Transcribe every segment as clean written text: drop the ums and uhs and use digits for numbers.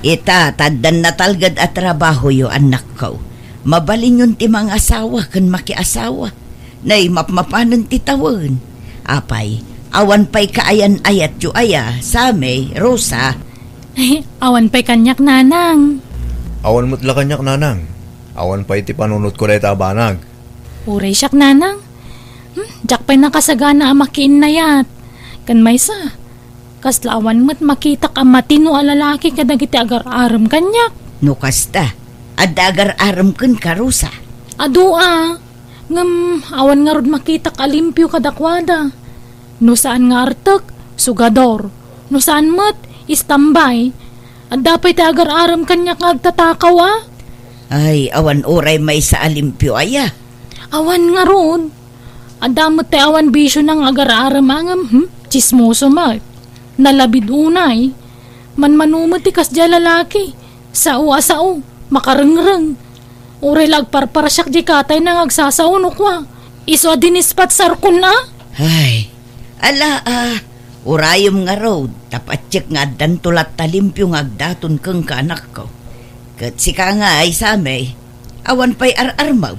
Ita, taddan na talgad at trabaho yo anak ko. Mabalin yun ti mga asawa kan makiasawa. Nay mapmapanan ti tawon. Apay, awan pa'y kaayan ayat yu aya, Same, Rosa. Ay, awan pa'y kanyak nanang. Awan mo't la kanyak nanang. Awan pa'y ti panunot ko na itabanag. Uray siyak nanang. Jak pa'y nakasagana ang makiin na yat. Kan may sa. Kaslawan mo't makitak ang matino a lalaki kadagiti agar-aram kanyak. No kasta, ad agar-aram kan ka, Rosa. Adua, awan nga rod makitak alimpyo kadakwada. No saan nga artak, sugador. No saan mo't, istambay. At dapat agar-aram kanyak agtatakaw Ay, awan oray may sa alimpyo aya. Awan nga rod. At damot awan bisyo ng agar-aram angam, chismoso mat. Nalabid unay, manumot tikas dya lalaki, sao, makarengreng. Uray lagparparasyak di katay nang agsasaunok wa, iso adinispat sarkon na. Ay, ala urayom nga road, tapatsik nga dan tulat talimpyo nga agdaton keng kaanak ko. Kat sika nga ay Same, awan pa'y ar-armaw.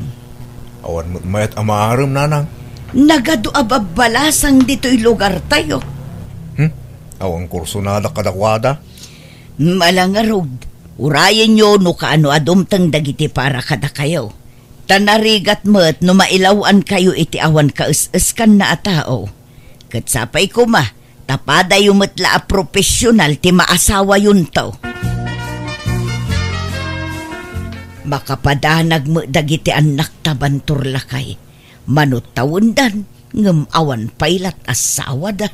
Awan mo't mayat amaaram nanang. Nagado ababalasang dito'y lugar tayo. Awang kurso na kadakwada. Malang nga road, urayan nyo no kaano adumtang dagiti para kada kayo. Tanarigat mo't no mailawan kayo iti awan kaus-uskan na atao. Kat sapay ko tapada yung matla a profesional ti maasawa yun to. Makapadanag mo dagiti anak tabantur lakay. Manot tawundan, ngem awan pailat asawa da.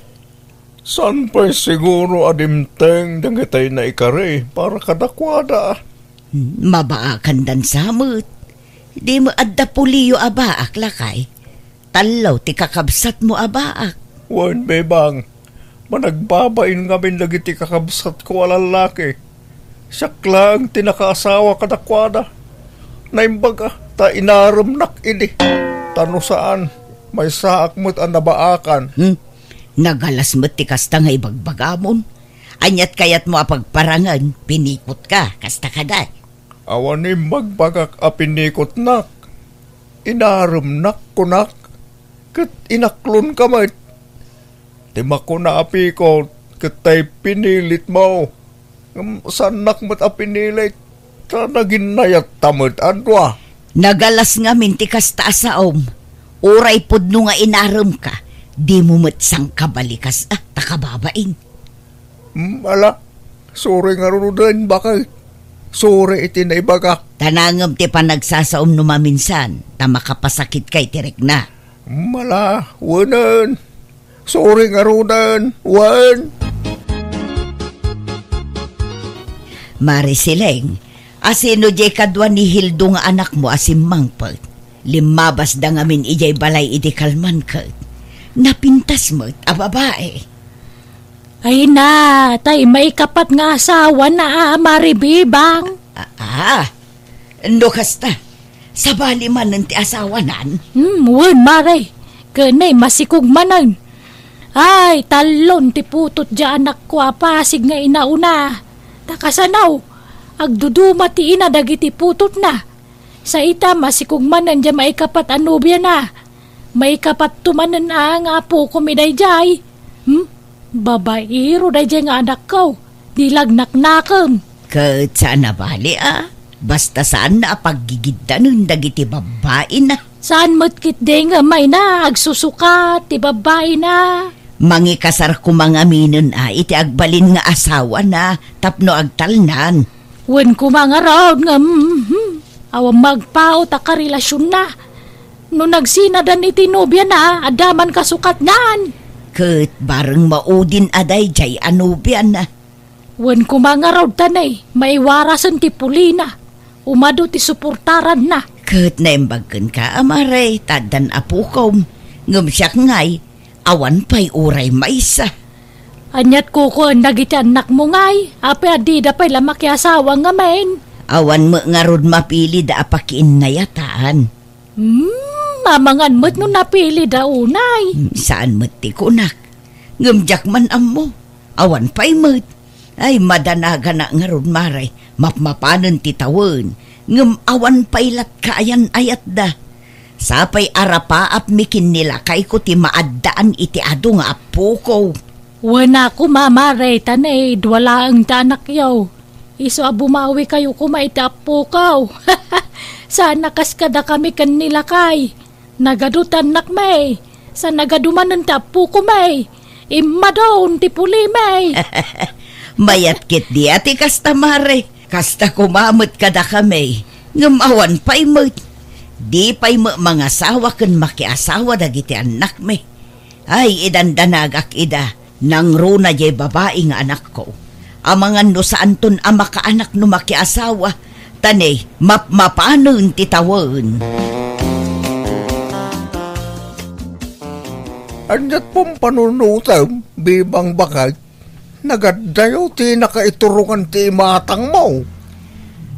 San pa'y siguro adimteng dangitay na ikare para kadakwada? Mabaakan dan samot. Di mo adda puliyo abaak lakay. Talaw ti kakabsat mo abaak. Wan bebang, managbabain ngamin lagi ti kakabsat ko alalaki. Siyak lang tinakaasawa kadakwada. Naimbaga, ta inaramnak ini. Tano saan, may saak mo't ang nabaakan. Nagalas mo't ti kasta nga ibagbagamon. Anyat kayat mo apagparangan, pinikot ka, kasta kaday. Awanim magbagak a pinikot nak. Inaramnak ko nak. Kat inaklon ka mat. Tima ko na api ko, katay pinilit mo. Sanak mo't a pinilit. Ta naginayat tamad adwa. Nagalas nga minti kasta asaom. Uray pudno nga inaram ka. Di mo matsang kabalikas takababain. Ala, sorry nga rudan bakit? Sorry iti na ibagak. Tanangam ti panagsasaom numaminsan, ta makapasakit kay tirek na. Mala, wanan. Sorry nga rudan, wan. Marisileng, asino jay kadwa ni Hildo nga anak mo asim mangpag. Limabas da ngamin ijay balay iti kalman ka. Napintas mo't a babae. Ay na, tay may kapat nga asawa na maribibang. No kasta, sabali man ng ti asawa nan. Wan maray, kanay masikog manan. Ay, talon ti putot dya anak ko apasig nga inauna. Takasanaw, agduduma ti ina dagiti putot na. Sa ita masikog manan dya may kapat anubya na. May kapat tumanan nga po kumiday jay. Babairo day jay nga anak ko. Dilagnak nakam. Kat saan na bali Basta saan na paggigiddanon dagiti babae na. Saan mo't day nga may na agsusuka ti babae na. Mangikasar ko mga minon iti agbalin nga asawa na tapno agtalnan. Wen ko mga raod nga awang magpao ta karelasyon na. No nagsinadan iti nobya na, adaman kasukat nan. Kat bareng maudin aday jay anubya na. Wen kumangarod tanay, maiwarasan ti pulina. Umado ti suportaran na. Kat naimbagan ka amaray, tadan apukom. Ngumsyak ngay, awan pa'y uray maisa. Anyat kuko nagiti anak mo ngay, api adida pa'y lamaki asawa nga main. Awan mo nga rod mapili da apakiin na yataan. Mamangan mo't no napili da unay. Saan mo't ti kunak? Ngumjak man am mo. Awan pa'y mo't. Ay, madanaga na nga ron, Maray. Mapmapanan ti tawen. Ngem awan pailat kaayan ayat da. Sapay arapaap mikin nila kay ko ti maaddaan iti ado nga apo ko. Wana ko Maray, tanay, dwala ang tanak yaw. Iso bumawi kayo kumaiti apo kaw. Sana kaskada kami kanila kay. Nagadutan nak may. Sa nagadumanan ti apo ko may. Imadaon ti puli may. Mayat kit di ati kasta Mare. Kasta kumamot kada kami. Ngamawan pa'y mo't. Di pa'y mga asawa kan makiasawa dagiti anak me. Ay idandanagak ida. Nang runa jay babae nga anak ko. Amangan no saan ton ama ka anak no makiasawa. Tanay, mapanon titawon. Anyat pong panunutam, bibang bakal. Nagadayo ti nakaiturungan ti matang mo.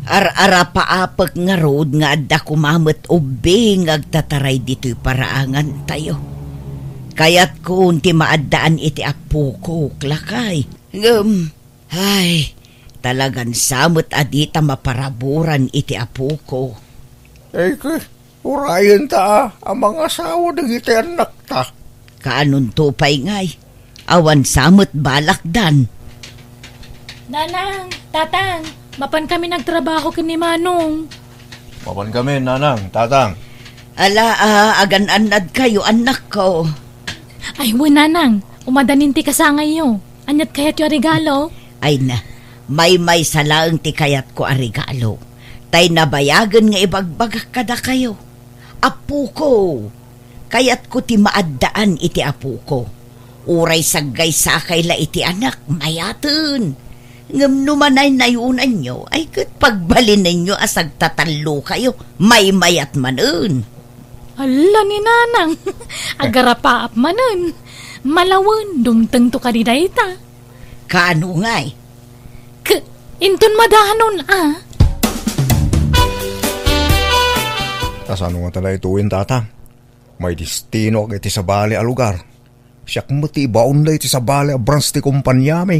Ar-ara paapag nga road nga adda kumamot ubing agtataray dito'y paraangan tayo. Kaya't kung ti maaddaan iti apo ko klakay. Ay, talagan samot adita maparaburan iti apo ko. Urayan ta ang mga asawa ng iti anak ta. Kaanon tupay ngay. Awan samot balakdan. Nanang, tatang, mapan kami nagtrabaho kini Manong. Mapan kami, nanang, tatang. Ala, agan-anad kayo, anak ko. Ay, nanang, umadanin ti kasangay yo. Anyat kayat yo regalo? Ay na, may salaang ti kayat ko a regalo. Tay nabayagan nga ibagbagak kada kayo. Apo ko. Kayat ko ti maaddaan iti apo ko. Uray saggay sakay la iti anak, mayatun. Ngam numanay nayunan nyo, ay kat pagbalin ninyo asag tatalo kayo, may mayat manun. Ala ni nanang, agarapaap manun. Malawan, dungteng to kadidayta. Kaano ngay? Intun madahanon Tasano nga tala ituin, tatang? May destino iti sa bali a lugar. Siyak mo ti baon na iti sa bali a branch ti kumpanyami.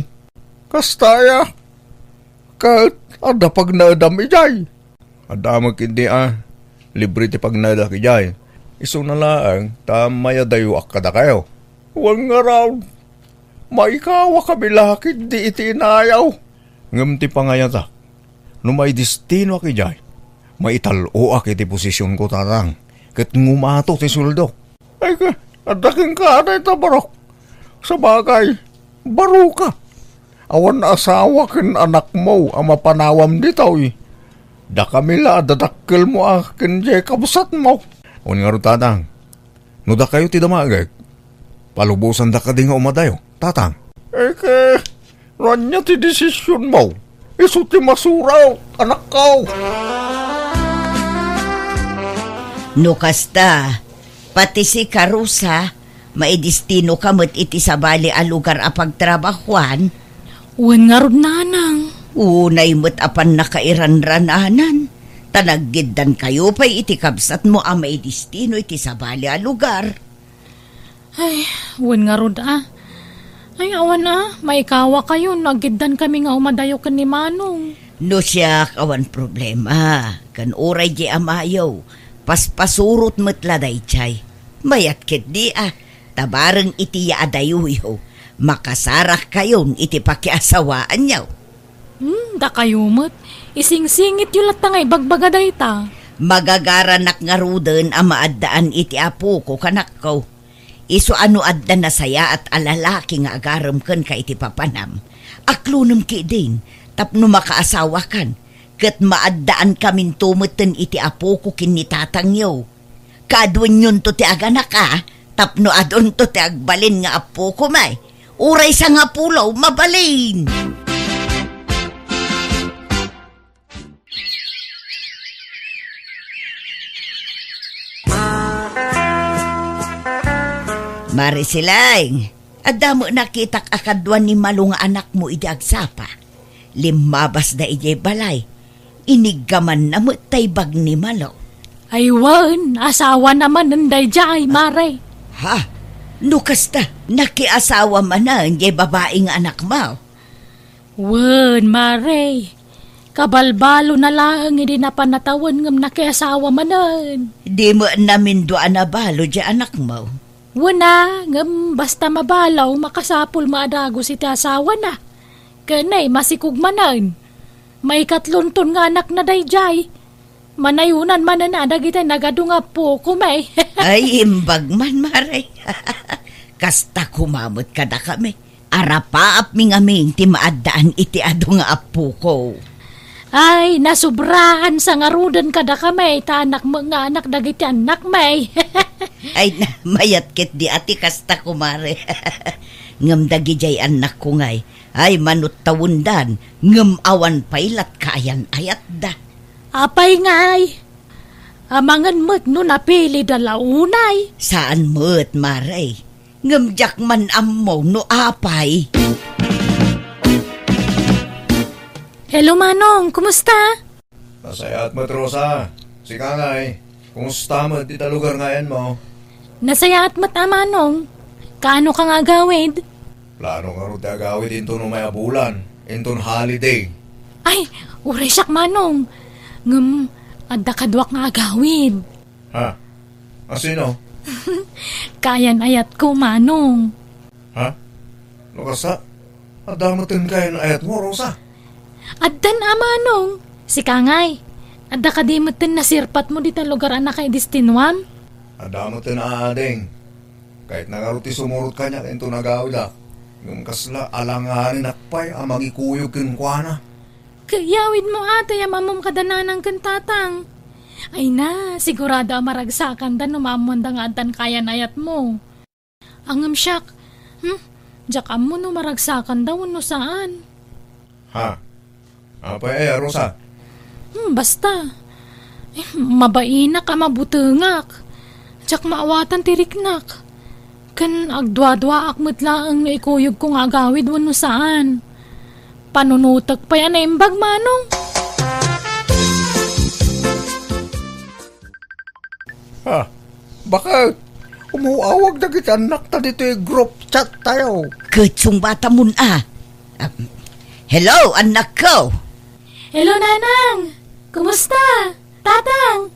Kastaya, kat ada pag naadam ijay. Adamag hindi libre ti pag naada kijay. Iso na laang, tamaya dayo akada kayo. Huwag nga raw, maikawa kami lakid di iti inayaw. Ngam ti pangayata, no may destino kijay, maitalo ak iti posisyon ko tatang. Kat ngumato ti suldo. Ay ka, adaking ka na itabarok. Sa bagay, baro ka. Awan na asawa kin anak mo ang mapanawam ditaw eh. Da kamila, dadakkel mo akin jay kabusat mo. O nga ro tatang, no da kayo ti damagag, palubusan da ka di nga umadayo, tatang. Ke, ranya ti desisyon mo. Iso ti masuraw, anak ko. No kasta, pati si Karusa, maidistino kamot iti sa bali a lugar a pagtrabahuan. Uwan nga ron nanang. Unay mo't apan nakairanrananan. Tanaggidan kayo pa'y iti kabsat mo a maidistino iti sa bali a lugar. Ay, uwan nga ron Ay, awan maikawa kayo, naggidan kami nga umadayo kan ni Manong. No siya, awan problema. Kan oray di amayaw. Paspasurot matla day chay. Mayat kit di tabarang iti yaadayuyo. Makasarak kayon iti pakiasawaan niyaw. Da kayo mat. Ising-singit yung latangay bagbagaday ta. Magagaranak nga ruden ang maaddaan iti apo ko kanak ko. Iso ano adda na saya at alalaki nga agaram kan ka iti papanam. Aklunum ki din, tapno makaasawa kan. Kat maaddaan kamin tumutin iti apo ko kinitatang yaw. Kadwan yun to ti aganak tapno adon to ti agbalin nga apo ko may. Uray sa nga pulaw, mabalin! Marisilang, adamo nakitak akadwan ni malunga anak mo iti agsapa. Limabas da ijay balay. Inigaman na mo taybag ni Malo. Ay wan, asawa naman nanday jay, Mare. Ha? Nukasta, nakiasawa man na ijay babaeng anak mo. Wen, Mare. Kabalbalo na lang hindi na panatawan ngam nakiasawa manan. Di mo namin doan na balo di anak mo. Wala, ngam basta mabalaw makasapol maadago si ti asawa na. Kanay masikog manan. May katlunton nga anak na dayjay. Manayunan manan na dagiti nagadunga po kumay. Ay, imbag man, Maray. Kasta kumamot kada kami. Arapaap mi ngaming ti maadaan iti adu nga apo ko. Ay, nasubraan sa ngarudan kada kamay, ta anak mga anak dagiti anak may. Ay, mayat kit di ati kasta kumare. Ngam dagijay anak ko ngay. Ay, manut tawundan. Ngam awan pailat kayan ayat da. Apay ngay. Amangan mo't no napili dalaunay. Saan mo't, Maray? Ngam jak man ammo no apay. Hello, Manong. Kumusta? Nasayat mo't, Rosa. Si Kangay, kumusta mo't ita lugar ngayon mo? Nasayaat mo't, Manong. Kaano ka nga gawid? Plano nga rin agawid into no may abulan, into holiday. Ay, uresak, Manong. Ngam, adda kadwak nga agawid. Ha? Sino? Kayan ayat ko, Manong. Ha? Lukasa? Adamutin kayo ng ayat mo, Rosa. Addan, Manong. Si Kangay. Adda kadimutin na sirpat mo dito lugar anak kay Distinwam. Adamutin na ading. Kahit nangaruti sumurot ka niya into nagawid yung kasla alanganin akpay ang magikuyog kinkwana. Kayawid mo ate amamom kadananang kantatang. Ay na, sigurado maragsakan dan numamon nga adan kayan ayat mo. Angam siyak. Jakam mo no maragsakan daw no saan. Ha? Apa Rosa? Basta. Mabaina ka mabutengak. Jak maawatan tiriknak. Kan agdwa-dwa akmet laang na ikuyog kong agawid wano saan. Panunutag pa yan na imbag, Manong. Ha? Bakit? Umuawag na kita anak ta dito yung group chat tayo. Kutsong bata mun Hello, anak ko. Hello, Nanang. Kumusta? Tatang.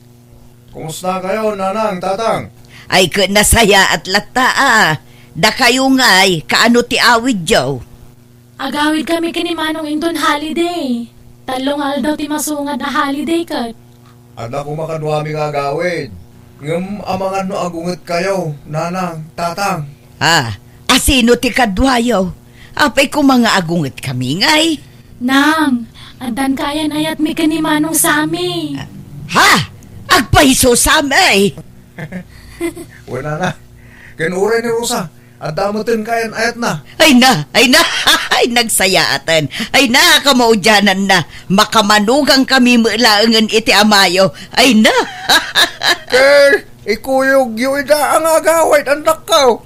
Kumusta kayo, Nanang, Tatang? Ay, nasaya at lata Da kayo nga'y, kaano ti awid jaw? Agawid kami kini Manong indon holiday. Talong aldaw ti masungad na holiday kat. Ada ko makanwami nga gawid. Ngam amangan no agunget kayo, Nanang, Tatang. Asino ti kadwayaw? Apay ko mga agunget kami nga'y. Nang, adan kayan ayat mi kini Manong sami. Agpaiso sami. Wala na. Kinuray ni Rosa. Adamutin kayan ayat na. Ay na, ay nagsayaatan. Ay na, kamaudyanan na. Makamanugang kami mulaangan iti amayo. Ay na. Ikuyog yung ida ang agawid, anak ko.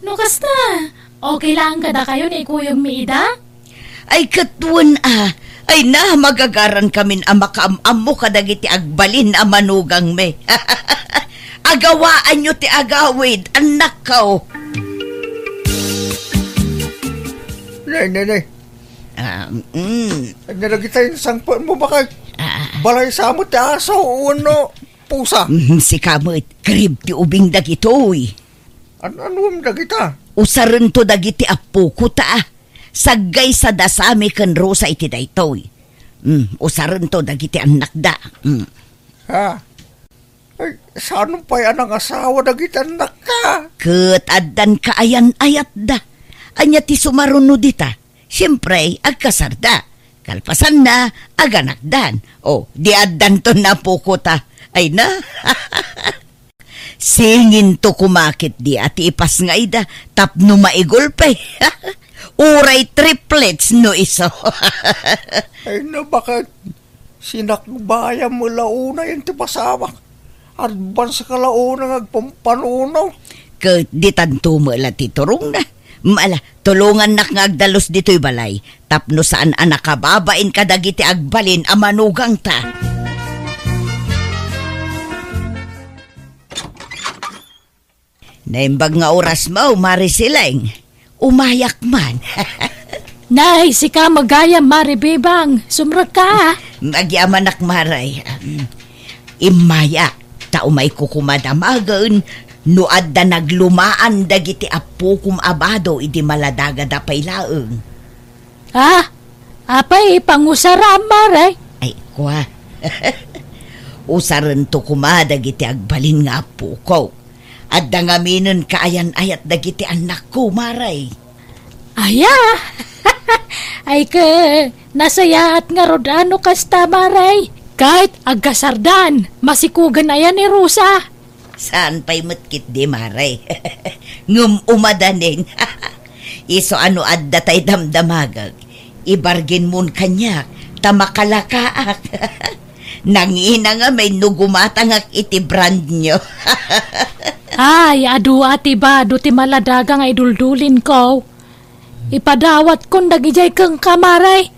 No kasta, okay lang kada kayo na ikuyog mi ida? Ay katuan Ay na, magagaran kamin makaamamo kadagiti agbalin manugang me. Agawaan nyo ti agawid, anak ko. Nay. Nalagita yung sangpan mo bakit? Balay sa mo ti aso, uno, pusa. Si kamot, krib ti ubing dagitoy. Ano ang dagita? Usaran to dagiti apo ko Saggay sa dasami kan Rosa iti daytoy. Usaran to dagiti anak da. Ha? Ay, saan pa yan ang asawa dagiti anak ka? Ket addan kaayan ayat da. Anya ti sumaruno dita. Siyempre, agkasarda. Kalpasan na, aganakdan. Di addan to na pukuta. Ay na. Singin to kumakit di ati ipas nga ida. Tapno maigulpe. Uray triplets no iso. Ay na, bakit? Sinakbaya mo launa yung tipasawak. Advance ka launa ngagpampanunaw. Ket di tanto mo la titurong na. Tulungan nak ngagdalos dito'y balay. Tapno saan anak kababain kadagiti agbalin manugang ta. Naimbag nga oras mo, Marisileng. Umayak man. Nay, si ka magayam, maribibang. Sumrag ka. Magyaman ak maray. Imaya, tao may kukumadamagan, no adda naglumaan dagiti apo kum abado idi maladaga da paylaeng. Apay, pangusaram, maray. Ay, kwa. Usaran to kumadagiti agbalin nga apo ko. At dangaminon kaayan ayat dagiti anak ko, maray. Aya! Ay nasayaat nga rodano kasta, maray. Kahit agkasardan, masikugan ayan ni Rosa. Saan pa'y matkit di, maray? Ngum umadanin. Iso ano adda tay damdamagag. Ibargin mon kanyak, tamakalakaak. Nangina nga may nugumatangak iti brand nyo. Ay, adu ati ba, do ti maladaga nga iduldulin ko. Ipadawat kong dagijay kang kamaray.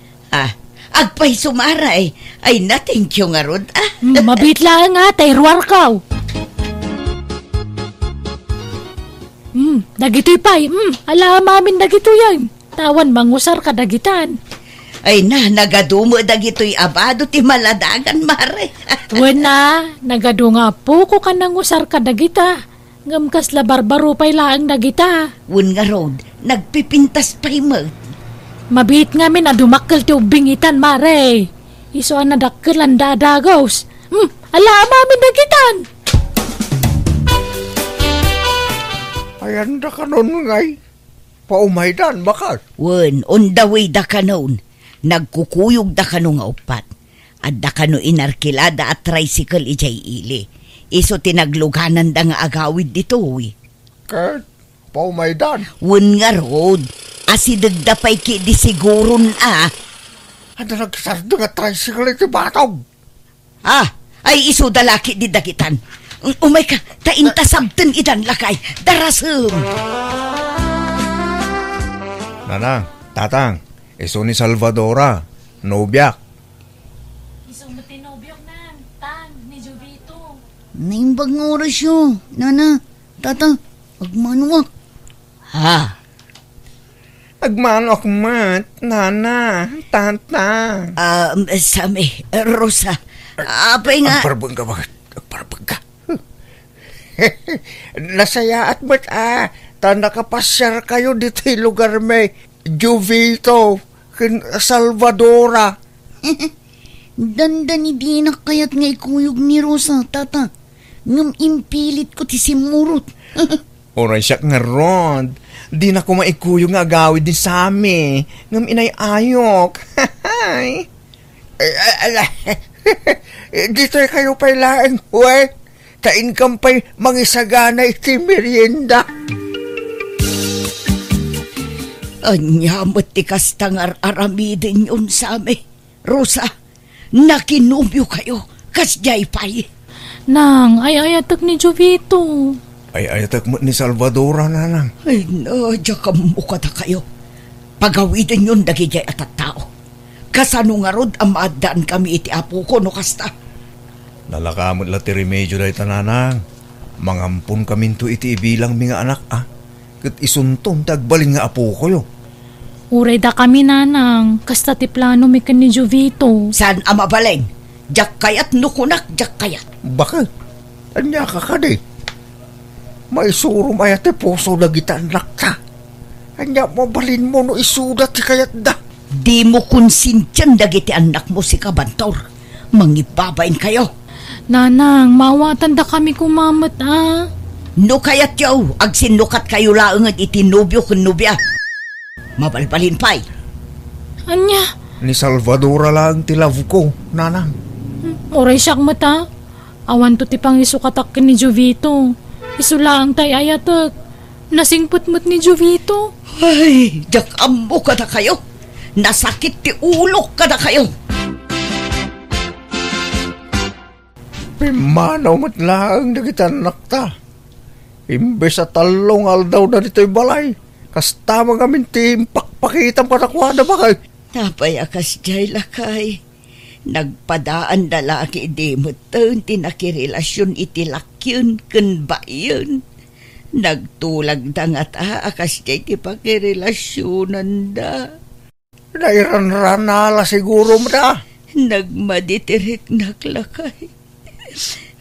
Agpay sumaray. Ay na-thank you nga rod. Mabitla nga, tayruar ko. Dagito'y pay. Alamamin dagito yan. Tawan mangusar ka dagitan. Ay nagadumo dagito'y abado ti maladagan, mare. Tuwan na, nagadu nga po ko ka nangusar ka dagita. Ngamkas la barbaro pay laang dagita. Wun nga rod, nagpipintas pa'y mo. Mabit nga min adumakkel ti ubingitan, mare. Iso ang nadakkel ang dadagos. Alamamin dagitan. Ayan da ka nun ngay. Paumaidan, bakas. Wun, on the way da ka noon. Nagkukuyog da ka nga upat. At da ka no inarkilada at tricycle ijay ili. Iso tinagluganan da nga agawid dito, Kahit paumaidan. Wun nga rod, asidag da pa'y ki di siguron Ano nagsardo nga tricycle iti batog? Ay iso dalaki di dagitan. Umay ka, taintasabten idan lakay, darasem. Nanang, tatang, iso ni Salvadora, nobyak. Iso mo tinobyok na, tan, ni Jovito. Naimbag nga oras yun, nana, tata, agmanuak. Agmanok mat, nana, tata. Sami, Rosa, apay nga. Agparbang ka bakit? Agparbang ka. Nasayaat mo't nakapasyar kayo dito yung lugar may Jovito, Salvadora. Dandan di na kaya't nga ikuyog ni Rosa, tata. Ngam impilit ko ti simurot. Oray siya nga Rod. Di na ko maikuyog nga agawid din sa amin. Ngam inay-ayok. Dito kayo pailaan, we. Ka-income pa'y mangisagana iti merienda. Anyamot ti kastangar aramidin yun sa amin. Rosa, nakinubyo kayo, kasjay pa'y. Nang, ay ayatak ni Jovito. Ay ayatak mo ni Salvadora, nanang. Ay nadya ka mukata kayo. Pagawidin yun dagijay at tao. Kasano nga rod ang maadaan kami iti apo ko no kasta. Nalakamot la ti remedyo dahi tananang. Mangampun kaminto iti ibilang mga anak Kat isunton tagbalin nga apo ko yo. Uray da kami, nanang. Kasta ti plano mi kan ni Jovito. Saan ama baleng? Jak kayat nukunak, jak kayat. Bakit? Anya ka ka di? May suro maya ti puso na gitanak ta. Anya mabalin mo no isudat ti kayat da. Di mo konsintyan dagiti anak mo si Kabantor. Mangibabain kayo. Nanang, mawatan da kami kumamat No kayat yaw, agsinukat kayo laang at itinubyo kun nubya. Mabalbalin pa'y. Anya? Ni Salvadora lang ti love ko, nanang. Oray siyak mata. Awan to ti pang isukatak ni Jovito. Isulaang tay ayatak. Nasingputmut ni Jovito. Ay, jak ambo kada kayo. Nasakit ti ulok kada kayo. Pimanaw mo't lang nagitanak ta. Imbes sa talong aldaw na dito'y balay. Kastama kami pakpakitang patakwada ba kay? Napayakas jay lakay. Nagpadaan dalaki di mo tinakirelasyon iti lakyon kun ba yun. Nagtulag da nga ta akas jay ti pakirelasyonan da. Nairan-ranala siguro mo da. Nagmaditirik naklakay.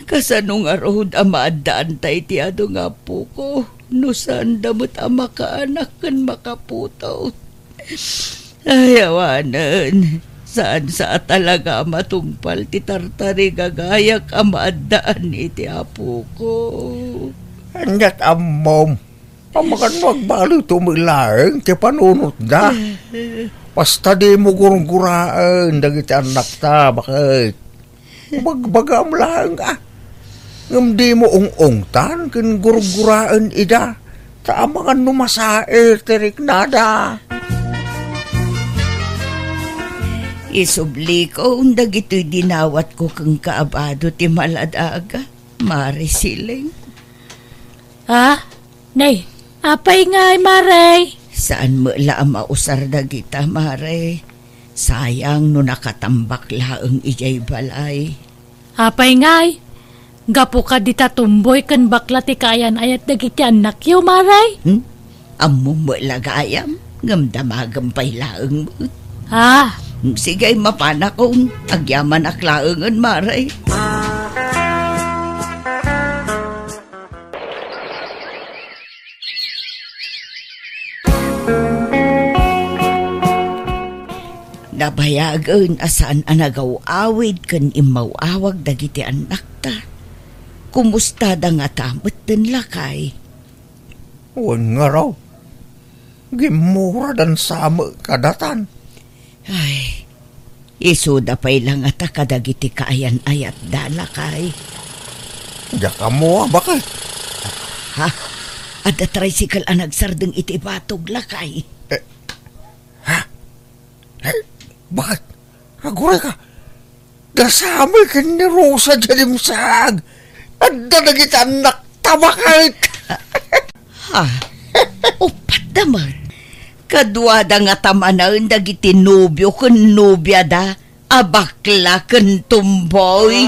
Kasanong arod amaadaan tay ti ado nga po ko. No saan damot ang makaanak kan makaputaw. Ayawanan. Saan sa talaga matungpal ti tartari gagayak amaadaan iti apo ko. Anyat amom. Pamakan magbalo tumilaeng ti panunot da. Basta di mo gurang-guraan dagiti anak ta, bakit? Bagbagam lang ka. Ngam di mo ung-ungtan kin gurang-guraan ida. Taamangan numasae, tirik nada. Isubli ko, dagito'y dinawat ko kang kaabado ti maladaga. Mare siling. Nay, apay nga Maray. Saan mo laang mausar dagita, Mare? Sayang no nakatambak laang ijay balay. Apay ngay, gapo ka di tatumboy kan bakla ti kayan ayat dagiti anak yo, Maray. Amo mo lagayam, ngamdamagam pa'y laang mo. Sige, mapana kong agyaman aklaangan, Maray. Nabayagan asan anagaw-awid kan imaw-awag dagiti anak ta. Kumusta da nga tamot den lakay? Wan nga raw. Gimura dan sama kadatan. Ay, isuda pa'y lang ata kadagiti kaayan ayat da lakay. Diya ka mo, bakit? Ada tricycle anagsardeng iti batog lakay. Bakit? Aguray ka. Dasami ka ni Rosa Jalimsag. At dadagit anak tabakit. Upat naman. Kadwada nga tamanaan dagiti nubyo kun nubya da. Abakla kun tumboy.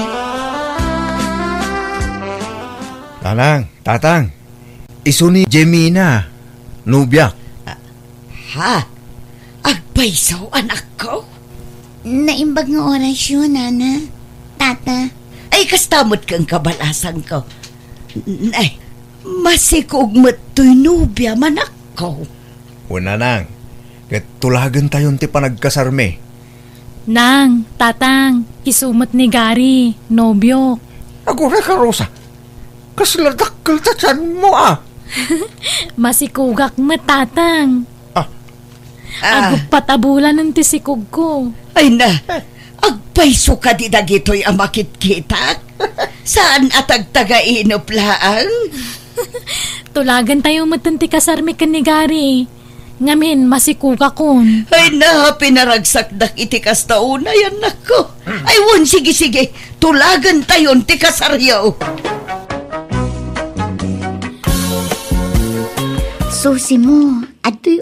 Tatang. Isu ni Jemina. Nubya. Agpaisaw anak ko? Naimbag nga oras yun, Nana. Tata. Ay, kastamot kang kabalasan ko. Ay, masikog mato'y nubya manak ko. Una nang, tulagan tayon ti panagkasarme. Nang, tatang, kisumot ni Gary, nobyo. Agure ka, Rosa. Kasladakkel tatsan mo Masikugak mo, tatang. Agupat abulan ng tisikog ko. Ay na, agpaiso ka di dagito'y amakit-kitak? Saan atag-taga-inop laang? Tulagan tayo matanti kasarmi kan ni Gary. Ngamin, masikuga kon. Ay na, pinaragsak dak itikas tauna yan nako. Ay won, sige, tulagan tayon ti kasaryaw. Susi mo, ato'y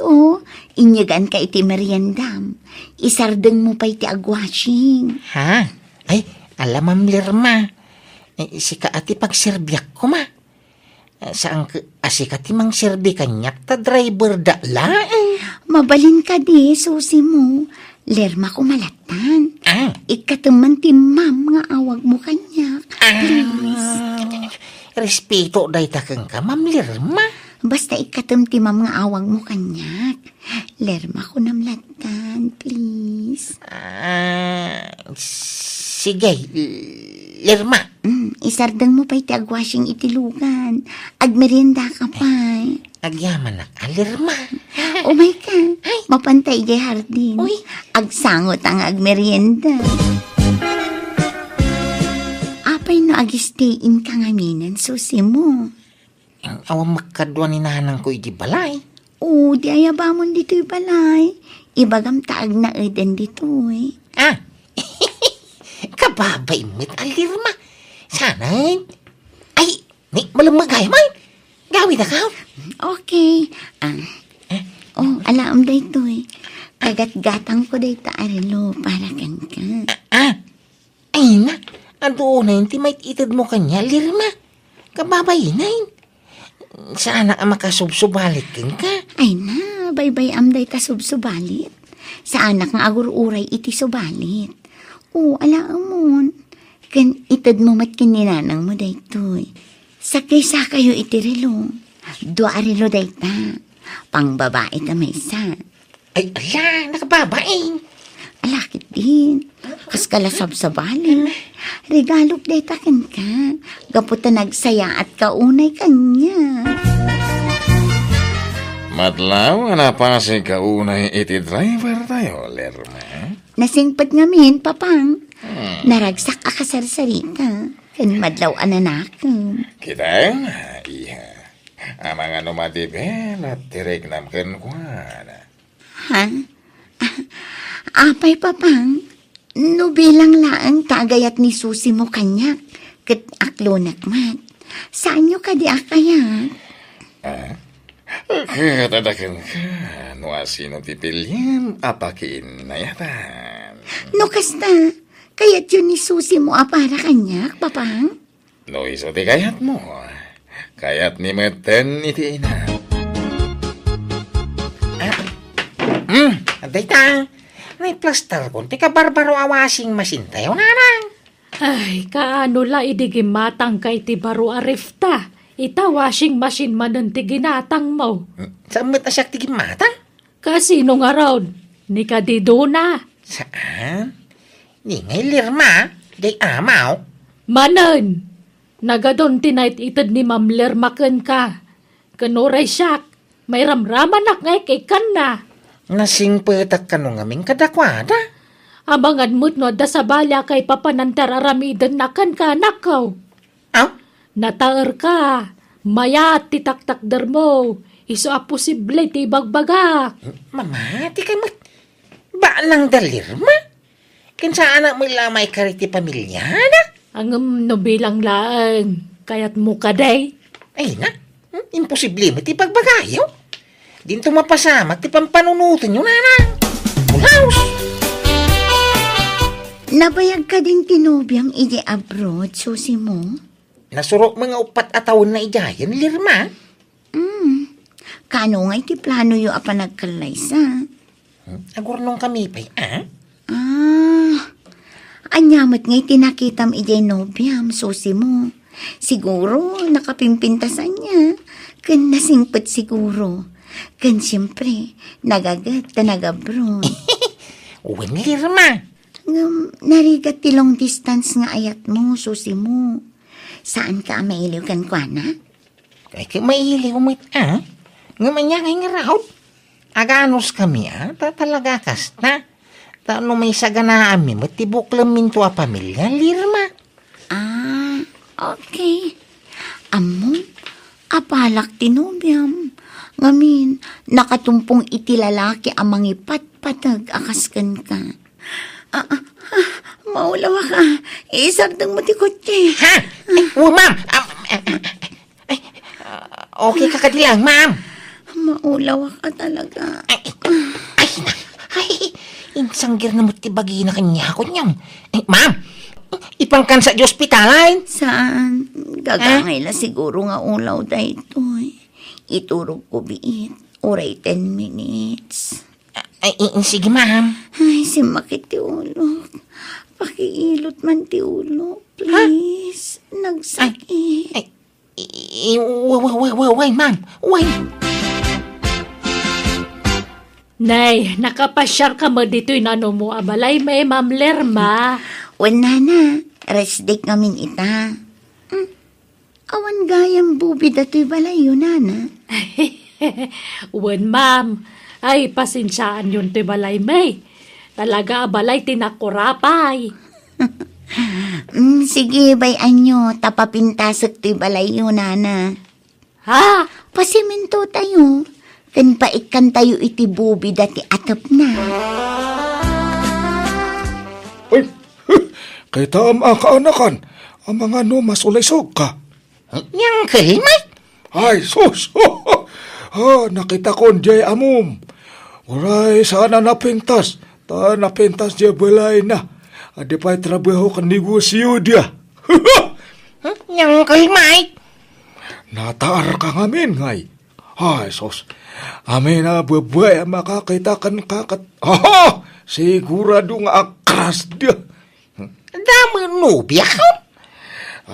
inyagan ka iti meriendam. Isardeng mo pa iti agwashing. Ay, alam Ma'am Lirma. Sika ati pagserbiak ko ma. Saan ka asika ti mang serbi kanyak ta driver da laeng. Mabalin ka di, Susi mo. Lerma ko malatan. Ikateman ti Ma'am nga awag mo kanyak. Please. Respeto day takang ka, Ma'am Lirma. Basta ikatem ti Ma'am nga awag mo kanyak. Lerma ko namlatan, please. Sige, Lirma. Isardang mo pa iti agwashing itilugan. Agmerienda ka pa. Agyaman na ka, Lirma. Oh my God. Mapantay jay hardin. Agsangot ang agmerienda. Apay no agistayin ka ngaminan, Susi mo. Awang makadwa ni nanang ko iti balay. Di ayabamon dito'y balay. Ibagam taag na eden dito'y. Kababay mo't Lirma. Sanay. Ay, malamagay man. Gawin na ka. Okay. Alam da ito'y. Kagat-gatang ko da ito arilo para kan ka. Ay na. Ando na yun, timay itid mo kanya, Lirma. Kababay na yun. Sana ka makasubsubalit kin ka. Ay na, baybay amday ka subsubalit. Sa anak nga agur-uray iti subalit. O, alaamon. Kan itad mo mat kininanang mo daytoy. Sakay-sa kayo iti relo. Dua relo dayta. Pang babae ta may isa. Ay, ala, nakababae. Alakit din. Kas kalasab sa bali. Regalok dayta ken ka. Gaputa nagsaya at kaunay kanya. Madlaw, pa si kaunay iti driver tayo, Lerma. Nasingpat nga min, papang. Naragsak akasarsarita. Kan madlaw ananakom. Kita, iha. Amang ano madibel at tirignam kenkwana. Ha? Apay, papang. No bilang laang tagayat ni Susi mo kanyak. Kat aklonak mat. Saan nyo ka di akayat? Katadakan ka, no asino tipilyan, apakin na yatan. No kasta, kayat yun ni Susi mo para kanyak, papang? No iso ti kayat mo, kayat ni meten iti ina. Dayta, may plaster ko, ti ka barbaro awasing masintayo narang. Ay, kaano la idigimatang kay ti baro arifta. Ita washing machine manan ti ginatang mo. Saan mo't asyak ti gimata? Kasino nga raw? Ni kadido na. Saan? Ni ngay Lirma, day amaw. Manan, nagadon tinayt itad ni Ma'am Lerma ken ka. Kanuray siyak, may ramraman nak ngay kay kan na. Nasing petak ka nung aming kadakwada. Abangan mo't no da sa balya kay papanantar aramidan na kan ka nakaw. Aw? Nataer ka, mayat ti taktakder mo. Iso a posible ti bagbaga. Mama, ti kay mat. Ba lang da Lirma? Kinsa anak mo lamay kariti pamilya na? Ang no bilang laang, kayat mo kaday. Ay na, imposible mo ti pagbagayo. Dinto mapasamak ti pampanunutin nyo nanang. Mulaos! Nabayag ka din tinubyang iti abroad, Susi mo? Nasurok mga 4 atawon na ijayan, Lirma. Kano nga iti plano yu apa nagkalaysa? Agurnong kami pa'y, Anyamat nga iti nakitam iti nobyam, Susi mo. Siguro nakapimpintasan niya. Kan nasingpet siguro. Kan siyempre, nagagat ta nagabroad. Uwin, Lirma. Narigat ti long distance nga ayat mo, Susi mo. Saan ka mailiw kan kwa na? Ay, kay mailiw mo Nga manya ngay nga raot. Aganos kami, talaga kasta. Tano may saganaan mi, matibok lamin to a pamilya, Lirma. Okay. Amon, apalak tinubyam. Ngamin, nakatumpong iti lalaki amang ipatpatag akaskan ka. Maulawa ka. Isagdang mo ti kotse. Ha? Ma'am. Okay ka kadilang, ma'am. Maulawa ka talaga. Ay, insanggir na mo ti bagi na kanya ko niyang. Ma'am, ipangkan sa hospitalan. Saan? Gagangay la siguro nga ulaw daytoy. Iturog ko biit. Oray 10 minutes. Ay, sige, ma'am. Ay, simakit ti ulo. Pakiilot man ti ulo. Please. Nagsakit. Wait, ma'am. Wait. Nay, nakapasyar ka mo dito'y nano mo abalay may Ma'am Lerma. Wala na. Rest day ngamin ita. Awan gayang bubi dato'y balay yun, nana. Wen, ma'am. Ay, pasensyaan yun to'y balay may. Talaga balay tinakurapay. Sige, bayan nyo. Tapapintasok to'y balay yun, nana. Ha? Pasiminto tayo. Kan paikan tayo iti bubi dati atap na. Uy, kay taam ang kaanakan. Ang mga masulisog ka. Yang kalimay. Ay, sus! Nakita ko jay amom. Uray, sana napintas. Ta napintas jay balay na. Adi pa'y trabaho kan negosyo dia. Yang kalimay. Nataar ka ngamin, ngay. Ay, sos. Amin na babay makakita kan kakat. Aha! Sigurado nga akas dia. Dami nobya ka.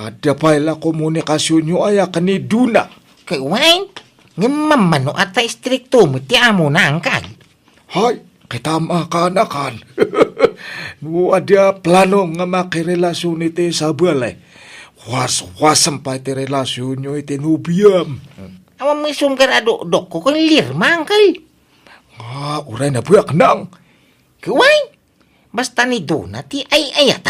Ada pala komunikasyon nyo ay ni Duna. Kay Wayne, nga mamano at istrikto mo ti amo na angkag. Hay, kita makanakan. No ada plano nga makirelasyon iti sa balay. Was-wasam pa iti relasyon nyo iti nubiyam. Awan mo isunggar adok ko kung lirma angkal. Uray na buyak nang. Kay Wayne, basta ni Duna ti ay-ayat.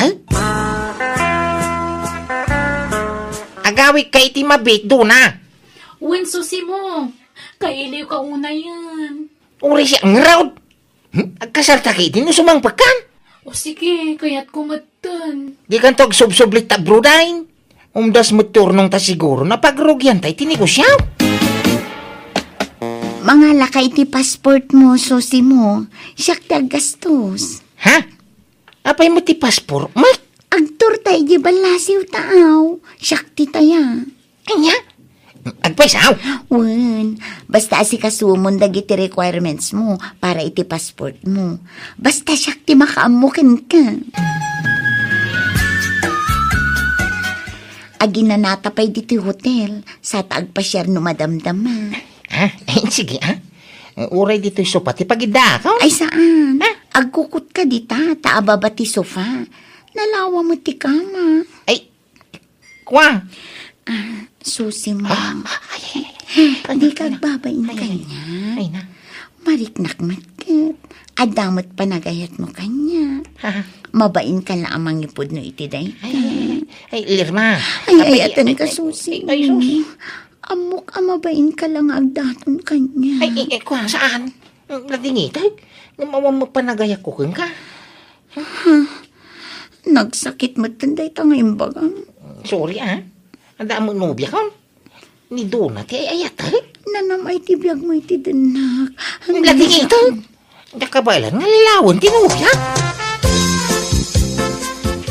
Agawik kay iti mabit Duna. Wen susi mo. Kailiw ka una yan. Uri siya ang raud. Agkasarta kay iti no sumangpakan. O sige, kaya't kumatan. Di kan tog sub-sublit ta brudain. Umdas mo turnong ta siguro na pagrugyan tayo tinegosyaw. Mga lakay ti passport mo, susi mo. Siyak ti aggastos. Ha? Apay mo ti paspor? Mak? Agtor tayo di balasiw taaw. Siyak ti taya. Anya? Agpaisaw? Wen, basta asikasumon dagiti requirements mo para iti passport mo. Basta siyak ti makaamukin ka. Aginanatapay diti hotel sa taagpasyar no madamdama. Sige, uray dito yung sopa, ti pagidakaw. Ay saan? Agkukot ka dita, taababa ti sofa. Nalawa mo ti kama. Ay, kwa? Susi mo. Hindi ka agbabain kanya. Ay na. Mariknak matkit. Adamot panagayat mo kanya. Mabain ka lang amang ipod no iti day. Ay, Lirma. Ay, atan ka, Susi. Ay, sus. Amok amabain ka lang agdaton kanya. Ay, kwa, saan? Nadingitag? Namawang mo panagayak ko kung ka. Nagsakit mo tanday ta ngayon bagang. Sorry, Ada mo nobya ka? Ni Dona, ti ayatag? Nanamay ti biyag mo iti dinak. Nadingitag? Nakabalan nga lalawan ti nobya.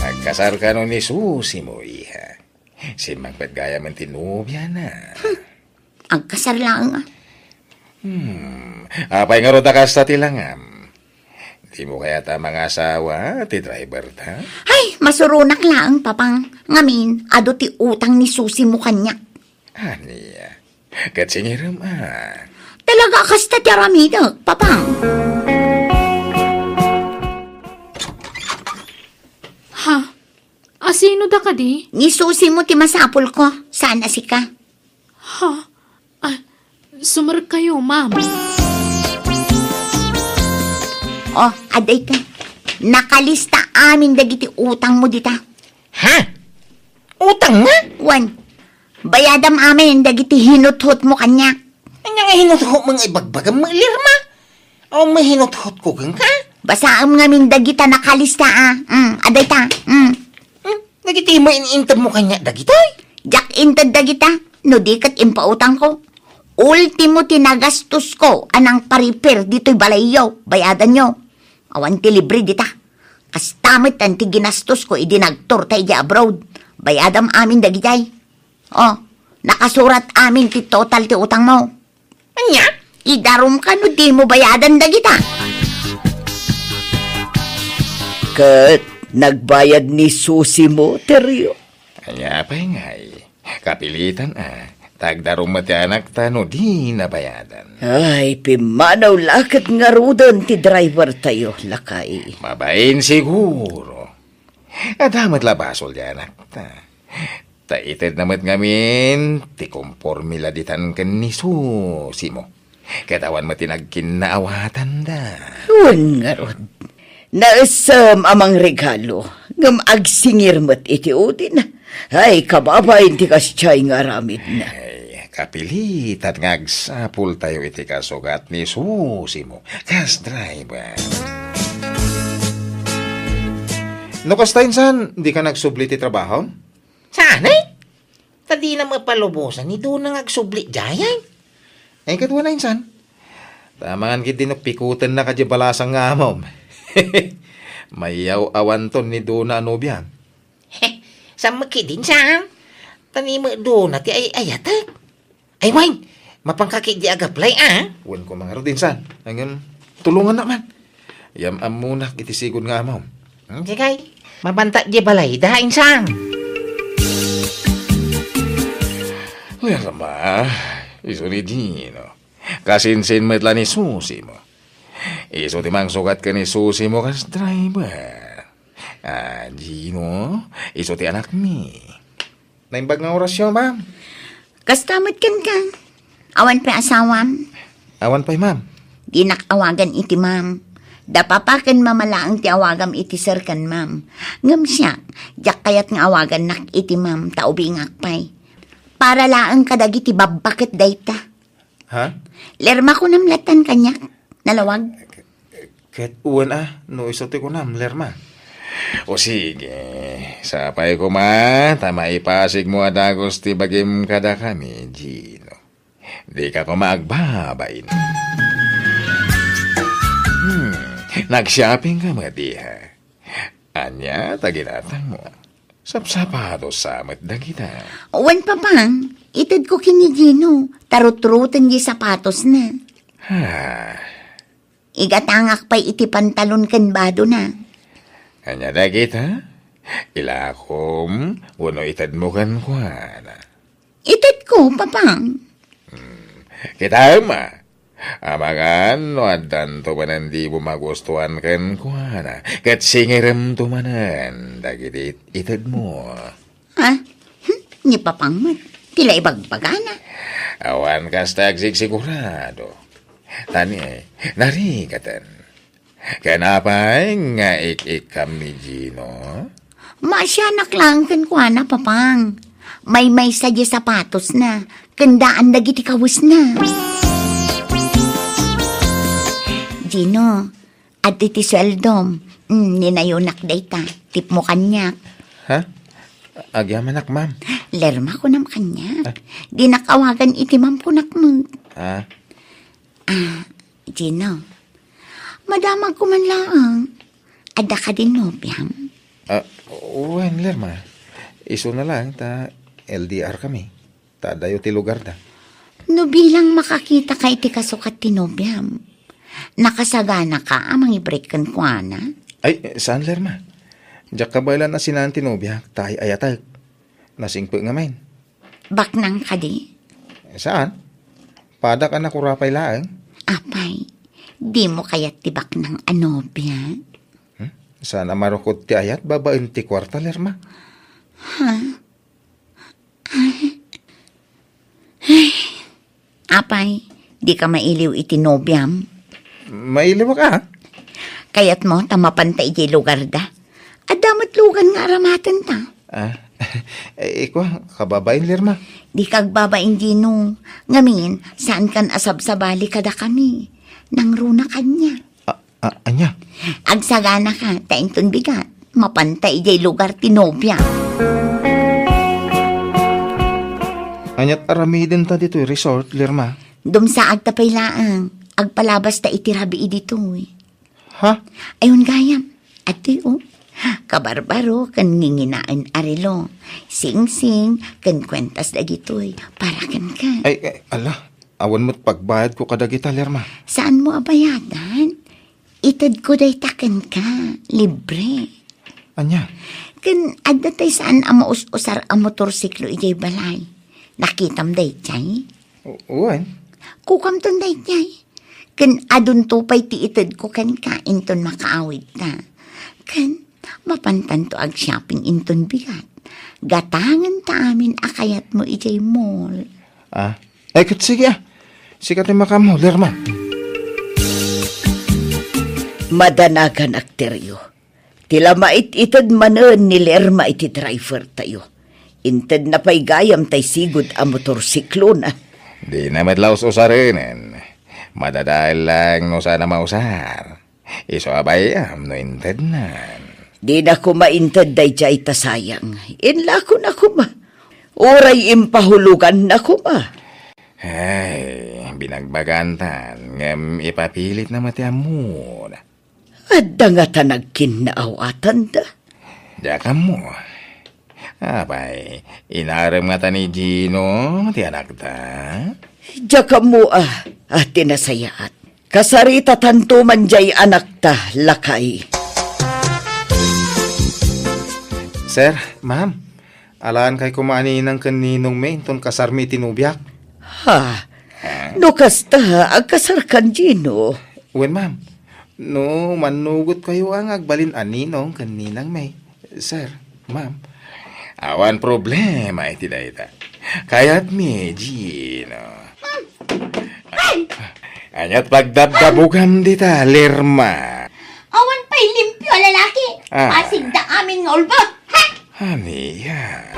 Nagkasar ka nun ni Susi mo, iha. Si magpagaya man tinubya na. Agkasar lang. Apay nga roda kasta tilangam. Di mo kaya ta mga asawa, ti driver ta? Ay, masurunak lang, papang. Ngamin, ado ti utang ni Susi mo kanya. Aniya, katsingiram Talaga kasta ti aramidag, papang. Ha? Asino da ka di? Ni Susi mo ti masapul ko. Sana si ka. Ha? Sumar kayo, ma'am. Oh, aday ka. Nakalista amin dagiti utang mo dita. Ha? Utang nga? Wan, bayadam amin dagiti hinuthot mo kanya. Anya nga hinuthot mga ibagbagang mga Lirma? O may hinuthot ko kang ka? Basaam ngamin dagita nakalista aday ta. Nagiti mo inintab mo kanya dagitoy? Jak intad dagita, no di kat impautang ko. Ultimo tinagastos ko anang paripir dito'y balayaw, bayadan nyo. Awan ti libre dita. Kastamit ang ti ginastos ko idinagtor tayo abroad. Bayadam amin dagitay. Oh, nakasurat amin ti total ti utang mo. Anya? Idarum ka no di mo bayadan dagita. Kat, nagbayad ni Susi mo, Teryo. Kaya pa ngay. Kapilitan Tagdarong mati anak tano di nabayadan. Ay, pimanaw lakat nga rudan ti driver tayo, lakay. Mabain siguro. Damat labasol di anak ta. Taitid namat ngamin, ti kompormila ditan ken ni Susi mo. Katawan mati nagkinaawatan da. Huwag nga rod. Naasam amang regalo, ngam agsingir mat iti udin. Ay, kababay ti kasyay nga ramid na. Ay, kapilitan nga agsapul tayo iti kasugat ni Susi mo. Kas driver. Lukas tayo saan, di ka nagsubli ti trabaho? Saan Tadi na mapalubusan ni doon nang agsubli jayay. Ay, katwa na insan. Tamangan kiti pikutan na kadyabalasang nga mom. Mayaw awanton ni Dona Anubia. Sa makidin saan? Tani mo doon na ti ay ayatag. Ay, Wayne, Mapangkaki di agaplay, Wan ko mga rodinsan. Ang tulungan naman. Yam amunak iti sigod nga amaw. Sige, mabanta di balay, da insang. Lerma, iso ni Gino. Kasinsin metla ni Susi mo. Iso timang sukat ka ni Susi mo kas driver. Gino, iso ti anak mi. Naimbag nga orasyon, ma'am. Kastamot kan ka. Awan pa asawam. Awan pa'y, ma'am. Di nakawagan iti ma'am. Dapapakan mamalaang ti awagam iti sir kan ma'am. Ngam siya, jak kayat nga awagan nak iti ma'am taubingak pa'y. Para laang kadagiti babakit dayta. Ha? Lerma ko namlatan kanya. Nalawag. Ket uwan no isote ko nam, Lerma. O sige, sapay ko ma, tama ipasig mo adagos ti bagim kada kami, Gino. Di ka ko maagbabain. Nag-shopping ka mga diha. Anya, taginatang mo. Sapsapados samat na kita. Uwan pa pang, itad ko kinigino. Tarut-rutan di sapatos na. Igatangak pa'y iti pantalon kan bado na. Anya na kita? Ilakom, wano itad mo kan kuana. Itad ko, papang. Kita ma. Amagan, no adan to manan di mo magustuhan kan kuana. Kat singiram to manan, dagiti itad mo. Ha? Ni papang mat. Tila ibagbagana. Awan kas tagsig sigurado. Tani, narikatan. Kenapa nga ik kami, Gino? Masyanak lang kan kuana, papang. May sadya sapatos na. Kandaan dagiti kawis na. Gino, at iti sweldom. Ninayunak dayta. Tip mo kanyak. Ha? Agyamanak, ma'am. Lerma ko nam kanyak. Di nakawagan iti mampunak mo. Ha? Gino, madamag ko man lang. Ada ka din nobyang. Uwan, Lerma. Iso na lang, ta LDR kami. Ta dayo ti lugar da. No bilang makakita ka iti kasukat ti nobyam. Nakasagana ka amang i-break kan kuana. Ay, saan, Lerma? Diyak kabaylan na sinan ti nobya, tayo ayatag. Nasingpo nga main. Baknang ka di? Saan? Padak anak kurapay laang. Apay, di mo kaya't tibak ng anobya? Sana marukod ti ayat, babaen ti kwarta, Lerma. Apay, di ka mailiw iti nobyam. Mailiw ka? Kayat mo, tamapantay di lugar da. Adamat lugan nga aramatan ta. Iko, kababain, Lerma. Di kagbabain Gino. Ngamin, saan kan asab sa bali kada kami. Nang runa kanya. Anya? Agsagana ka, tainton bigat. Mapantay di lugar tinobya. Anyat aramidin ta dito resort, Lerma. Dumsaag tapay laang. Agpalabas ta itirabi dito Ha? Ayun gayam. Ati kabarbaro kan nginginaan arilo. Sing-sing kan kwentas dagitoy. Para kan ka. Ay, ala. Awan mo't pagbayad ko kadagita, Lerma. Saan mo abayadan? Itad ko day takan ka. Libre. Anya? Kan adatay saan amaus-usar ang motorsiklo ijay balay. Nakitam day chay? Uwan? Kukam ton day chay. Kan adun to pa'y tiitad ko kan kain ton makaawid na. Kan mapantan to ag shopping inton bigat. Gatangan ta amin akayat mo ijay mall. Ay, kat sige Sikat yung makamo, Lerma. Madanagan akteryo. Tila mait-itad manon ni Lerma iti driver tayo. Inted na pa'y gayam tay sigod ang motorsiklo na. Di na madlaos usarinin. Madadahil lang no sana mausar. Iso abayam no inted na. Di na ko mainted day jay tasayang. Inla ko na kuma. Oray impahulugan na kuma. Ay, binagbagantan. Ngam ipapilit na matiam muna. Adda nga tanagkin na awatan da. Daka mo. Abay, inaram nga ta ni Gino, ti anak ta. Diya mo tinasayaat. Kasarita tanto man jay anak ta, lakay. Sir, ma'am, alaan kay kumaaninang kaninong may ton kasarmi tinubyak. Ha? No kasta, agkasarkan Gino. Uwan, ma'am. No, manugot kayo ang agbalin aninong kaninang may. Sir, ma'am, awan problema iti dayta. Kaya't mi, Gino. Anyat pagdabdabugam dita, Lerma. Awan pa'y limpyo, lalaki. Pasig da amin nga ulbot. Ha? Haniya.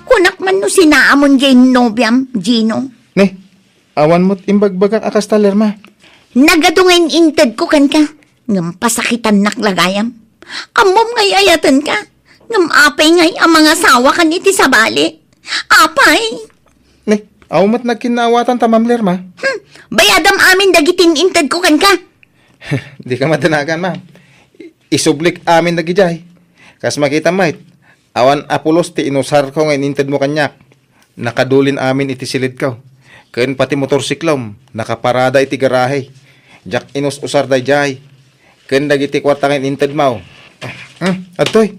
Kunak man no sinaamon jay nobyam, Gino. Ne, awan mo't imbagbagak akas ta, Lerma. Nagadungin inted ko kan ka. Ngam pasakitan naklagayam. Amom ngay ayatan ka. Ngam apay ngay ang mga sawa kan iti sabali. Apay. Ne, awamat nagkinawatan ta, Ma'am Lerma. Bayadam amin dagitin inted ko kan ka. Di ka matanagan, ma'am. Isublik amin nagijay. Kas makita mait, awan apulos ti inusar ko ngayon inted mo kanyak. Nakadulin amin iti silid ko. Ken pati motorsiklom, nakaparada iti garahe. Jak inus-usar day jay. Ken dagiti kwarta ngayon inted mo. Adtoy,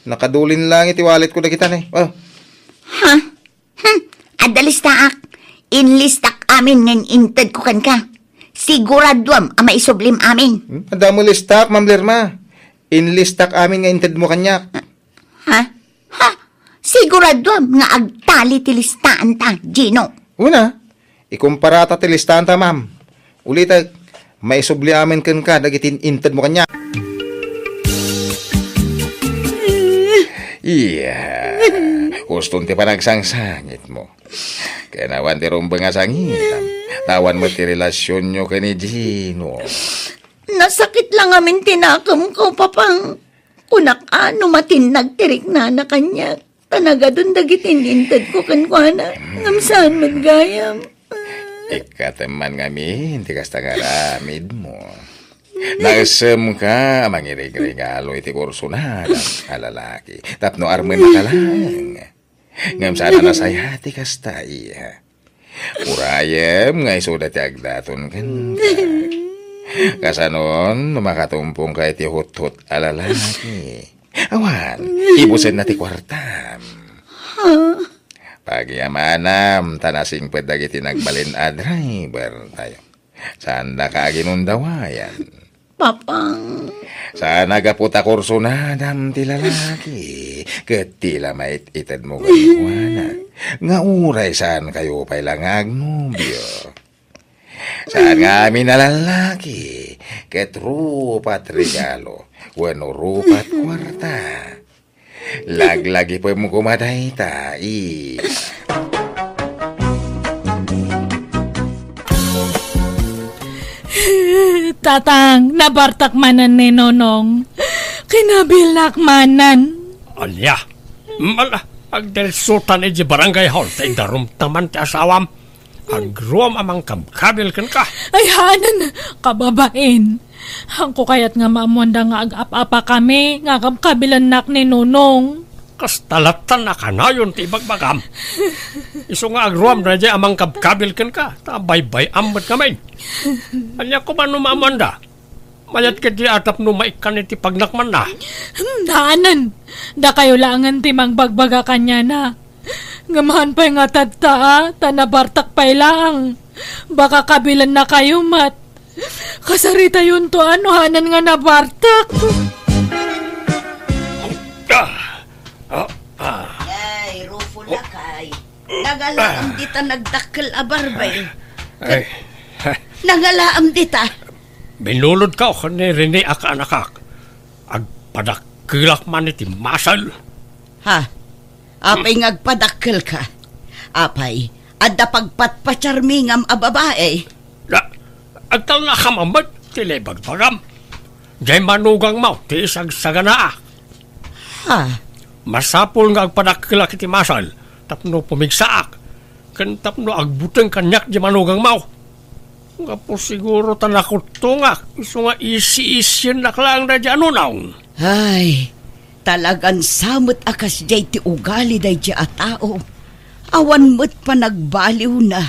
nakadulin lang iti wallet ko dagitan eh. Oh. Ha? Adalistaak. Inlistak amin ngayon inted ko kan ka. Siguraduam ang maisublim amin. Adamo listak, Ma'am Lerma. Inlistak amin nga inted mo kanyak. Ha? Siguraduam nga agtali ti listaan ta, Gino. Una, ikumpara ta ti listahan ta, ma'am. Ulitag, maisubli amin kan ka, dagitin inted mo kanya. Huston ti panagsangsangit mo. Kaya nawan ti rumbang asangitan. Tawan mo ti relasyon nyo ka ni Gino. Nasakit lang amin tinakam ko, papang. Kunak ano matinag tirik na kanya. Tanaga dun dagitin inted ko kankwana. Ngamsaan magayam. Ikateman ngami, hindi kasta ngaramid mo. Nagsem ka, mangirig-regalo iti kurso na alalaki. Tapno armen na lang. Ngam sana nasayati kasta iya. Urayem nga isuda ti agdaton kan ka. Kasanon, makatumpong ka iti hut-hut alalaki. Awan, ibusin na ti kwartam. Pagyamanam, tanasing pedag iti nagbalin a driver tayo. Saan na ka ginundawayan? Papang. Saan nagaputa kurso na dam ti lalaki? Katila mait itad mo kanikwana. Nga uray saan kayo pa'y lang agnubyo. Saan nga amin na lalaki? Ket rupat regalo. Wano rupat kwarta. Laglagi po mo kumaday tayo. Tatang, nabartak manan ni Nonong. Kinabilak manan. Alya, mala, agdelsutan iji barangay hall, tay darum taman ti asawam. Agruam amang kabkabil kan ka. Ay, hanan, kababain. Hangko kayat nga maamuanda nga ag-apa kami, nga kabkabilan nak ni Nonong. Kastalatan na kanayon ti bagbagam. Iso nga agruam na dyan amang kabkabil kan ka, tabay-bay ambat kami. Anya ko ba numamanda? Mayat ka di atap numaikan iti pagnakman na. Daanan, da kayo langan ti mangbagbaga kanya na. Ngamahan pa nga tadta, tanabartak pa'y lang. Baka kabilan na kayo, mat. Kasarita yun to, hanan nga nabartak. Ay, Rufo lakay. Nagalaam dita nagdakkel abarbay. Nagalaam dita. Binulod ka o ni Rene akanakak. Agpadakilak man iti masal. Ha? Apay ngagpadakkel ka. Apay, adda pagpatpatsarmingam a babae. Agtal na kamamad, tilibagbagam. Diyay manugang mo, ti isagsaganaa. Ha? Masapul nga agpadakilak iti masal, tapno pumigsaak. Kan tapno agbuteng kanyak di manugang mo. Nga po siguro tanakot to nga, iso nga isi-isyan naklang na dyan unaw. Ay, talagang samot akas jay ti ugali day dya a tao. Awan mo't pa nagbaliw na.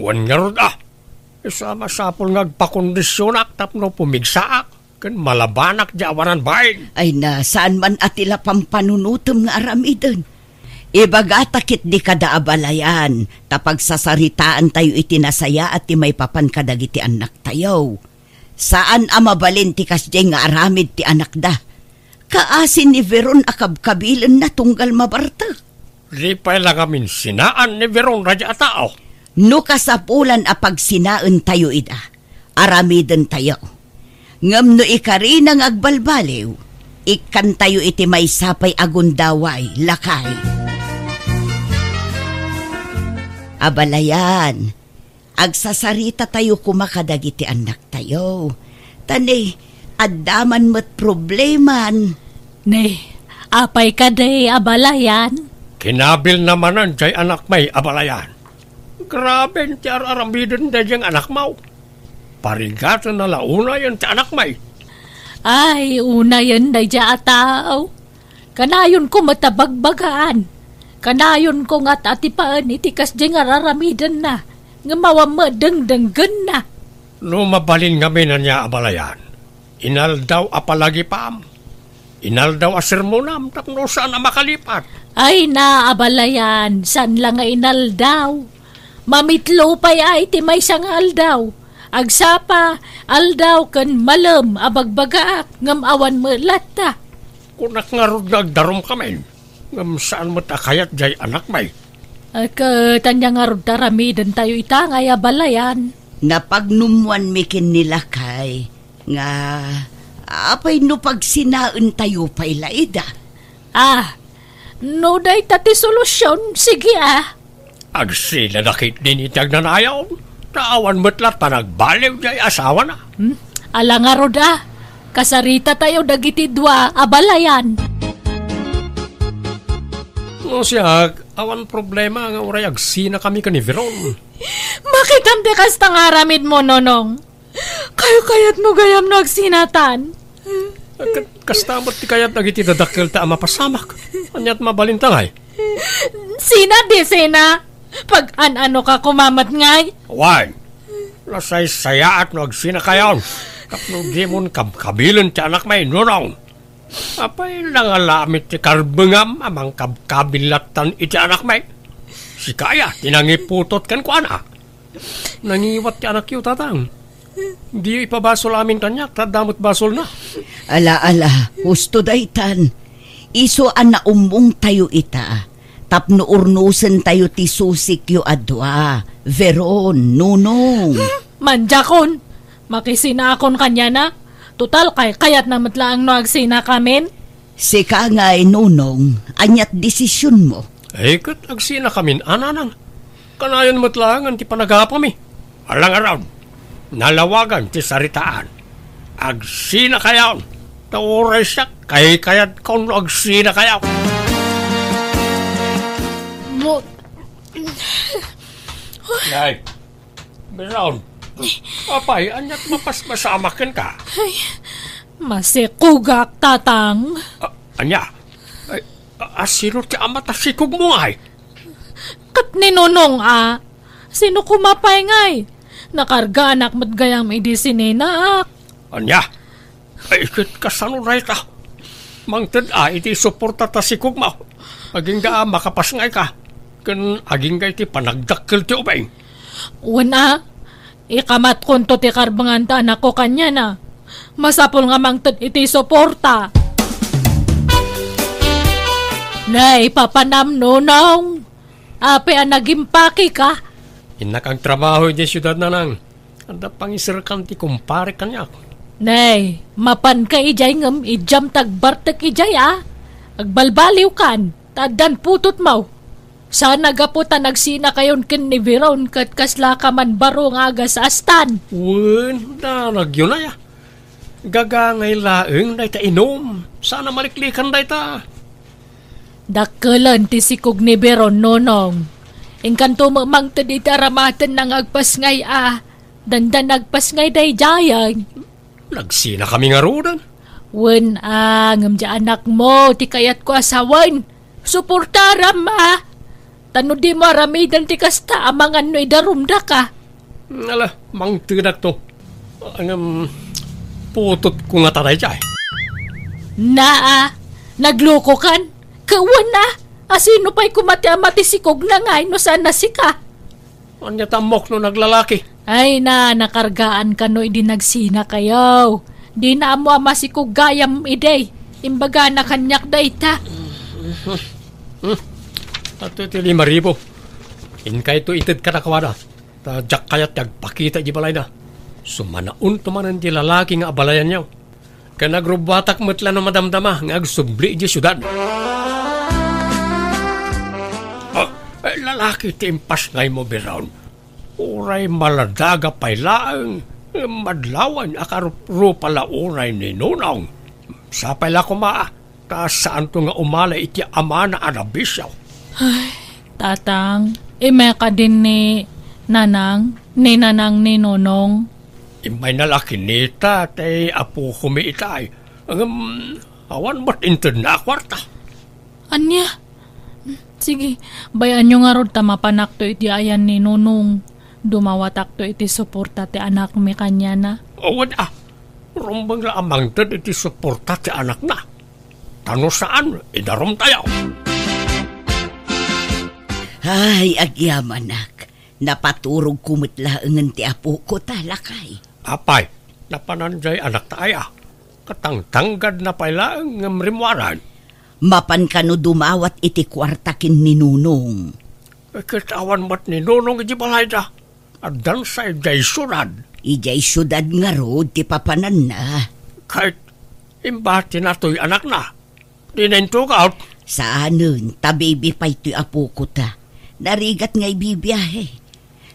Wan nga rod Isa masapol ngagpakondisyonak tapno pumigsaak. Kan malabanak di awanan bain. Ay na, saan man atila pampanunutom nga aramidon. Ibaga takit di kada abalayan, tapag sasaritaan tayo itinasaya at ti may papan kadagiti anak tayo. Saan amabalin ti kasjay nga aramid ti anak da? Kaasin ni Veron akabkabilan na tunggal mabarta. Di pa lang amin sinaan ni Veron radya tao. No kasapulan apag sinaan tayo ida, aramiden tayo. Ngam no ikari nang agbalbaliw, ikan tayo iti may sapay agundaway, lakay. Abalayan, agsasarita tayo kumakadagiti anak tayo. Tani, addaman mo't probleman. Ne, apay ka day abalayan. Kinabil namanan jay anak may abalayan. Grabe ti aramiden da jang anak mau. Parigatan na launa yan ti anak may. Ay, una yan day dya tao. Kanayon ko matabagbagaan. Kanayon ko nga't atipaan itikas dyan nga raramidan na. Nga mawamadang-danggan na. No mabalin kami na niya abalayan. Inal daw apalagi paam. Inal daw asermonam tapno saan na makalipat. Ay na abalayan, san lang nga inal daw. Mamitlo pa'y ay ti may sangal daw. Agsapa, aldaw kan malam abagbagaak ngam awan melata. Kunak nga rod nagdarom kami. Ngam saan mo takayat jay anak may. Tanya nga rod daramidan tayo itangay abalayan. Napagnumuan mikin nila kay nga apay no pagsinaan tayo pa'y laida. No day tati solusyon, sige Agsila nakit din itag nanayaw. Naawan mo't pa nagbaliw jay asawa na. Ala nga rod kasarita tayo dagiti dua abalayan. No siya, awan problema nga uray agsina kami ka ni Veron. Makitampi kas tangaramid mo, Nonong. Kayo-kayat mo gayam no agsinatan. Kastamot ti kayat nagiti dadakkel ta mapasamak. Anyat mabalintangay. Sina di sina? Pag ano ka kumamat ngay? Wan, lasay sayaat no agsina kayon. Kapno di mon kabkabilan ti anak may nunong. Apay nangalamit ti karbengam amang kabkabilatan iti anak may. Si kaya, tinangiputot kan ko anak. Nangiwat ti anak yu tatang. Di ipabasol amin kanyak, tadamot basol na. Ala, husto daytan. Iso an na umbong tayo ita. Tapno urnusen tayo ti susik yu adwa. Veron, nunong. Manjakon, makisinakon kanya na. Total kayat na matlaang no agsina kamin. Sika nga'y nunong, anyat desisyon mo. Kat agsina kamin, ananang. Kanayon matlaangan ti panagapami. Alang around, nalawagan ti saritaan. Agsina kayaw. Tauray siya, kayat kung agsina kayaw. Nay, Beron, apay, anyat mapasmasamakin ka. Ay, masikugak, tatang. Anya, asino ti amat asikog mo ay? Kat ninunong sino kumapay ngay? Nakarga anak mat gayang may disinenak. Anya, ay ikit kasano ray ta. Mangtad iti suporta ta sikog mo. Aging makapas ngay ka. Kan aging iti panagdakkel ti ubay. Una, ikamat konto ti karbangan ta anak ko kanya na. Masapol nga mangtad iti suporta. Nay, papanam nunong. Ape nagimpaki ka. Inak ang trabaho di siyudad na nang. Anda pangisirkan ti kumpare kanyak. Nay, mapan ka ijay ngam ijam tagbartek ijay Agbalbaliw kan, tadan putot mo. Sana gaputa nagsina kayon ken ni Veron kat kasla ka man baro nga aga sa astan. Wen, nagyo na ya. Gagangay laeng day ta inom. Sana maliklikan day ta. Dakkelan ti sikog ni Veron nonong. Engkanto mamang tadi taramatan ng agpasngay Dandan nagpasngay day jayan. Nagsina kami nga rodan. Wen ngam ja anak mo ti kayat ko asawan. Suportaram Tano di mo aramidan ti kasta amangan no idarumda ka. Ala, mang tinak to. Ang putot ko nga taray siya. Naa, nagloko kan? Kawan na. Asino pa'y kumati-amati sikog na nga no sana si ka. Anya tamok no naglalaki. Ay na, nakargaan ka no idinagsina kayo. Di na mo masikog gayam iday. Imbaga na kanyak da ita. At ito 5,000. Inkay to itid ka na kawada. Tajak kayat yagpakita di balay na. Sumanaun tumanan di lalaki nga abalayan niyaw. Kaya nagrubatak matla na madamdama nga agsubli di syudad. Lalaki timpas ngay mo birawn. Uray maladaga pay laang. Madlawan akarupo pala uray ni Nunong. Sapay la kumaa. Kasaan to nga umala iti ama na anabisyaw. Ay, tatang, ime ka din ni Nanang ni Nonong. Imay nalaki nita, tay apo kumiitay. Awan ba't intod na kwarta? Anya? Sige, bayan nyo nga rod tamapanak to iti ayan ni Nonong. Dumawatak to iti suporta ti anak mi kanya na. Awan rumbang la amang tad iti suporta ti anak na. Tano saan, idarom tayo. Ay, agyamanak. Napaturog kumitlaangan ti apo ko talakay. Apay, napananjay anak tayo. Katangtanggad na pala ang mrimwaran. Mapan ka no dumawat iti kwartakin ni Nunong. Kitawan mat ni Nunong iti balay da. Adan sa ijay surad. Ijay syudad nga rod ti papanan na. Kahit imbati na to'y anak na. Di na intugaw. Saanon, tabibi pa'y to'y apo ko ta. Narigat nga'y bibiyahe.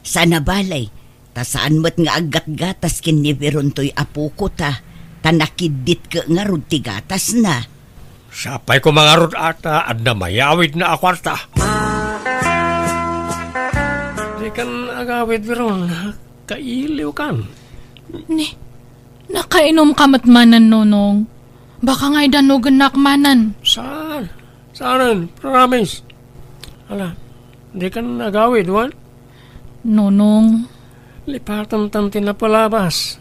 Sa nabalay, ta saan mo't nga aggat-gatas kinibiron to'y apo ko ta. Tanakidit ka nga rod ti gatas na. Sapay ko mga rod ata at na mayawid na akwarta. Di kan agawid biron, kailiw kan. Ni, nakainom ka matmanan, Nonong. Baka nga'y danugan nakmanan. Saan? Saan? Promise. Ala, di kan agawid, wan? Nonong. Lipatan tanti na palabas.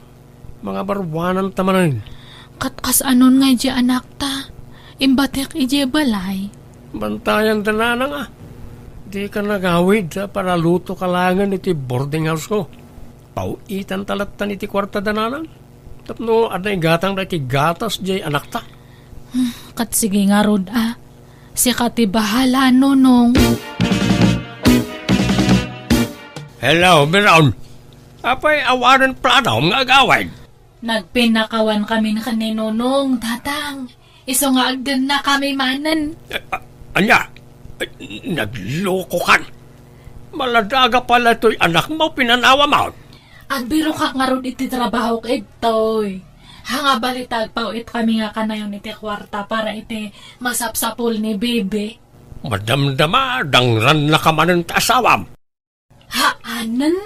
Mga barwanan tamanin. Katkas anon nga'y di anak ta. Imbatek ije balay. Bantayan dananang Di ka nagawid para luto kalangan iti boarding house ko. Pauitan talatan iti kwarta dananang. Tapno aday gatang da iti gatas jay anak ta. Kat sige nga rod Si kati bahala, Nonong. Hello, Miron. Apay awanan planaw nga agawid. Nagpinakawan kami na ni Nonong, tatang. Iso nga agdan na kami manan. Anya, nagloko kan. Maladaga pala to'y anak mo, pinanawa mo. Agbiro ka nga ron iti trabaho ka itoy. Hanga balitag pauit kami nga kanayon iti kwarta para iti masapsapol ni Bebe. Madamdama, dangran na ka man ang asawam. Haanan?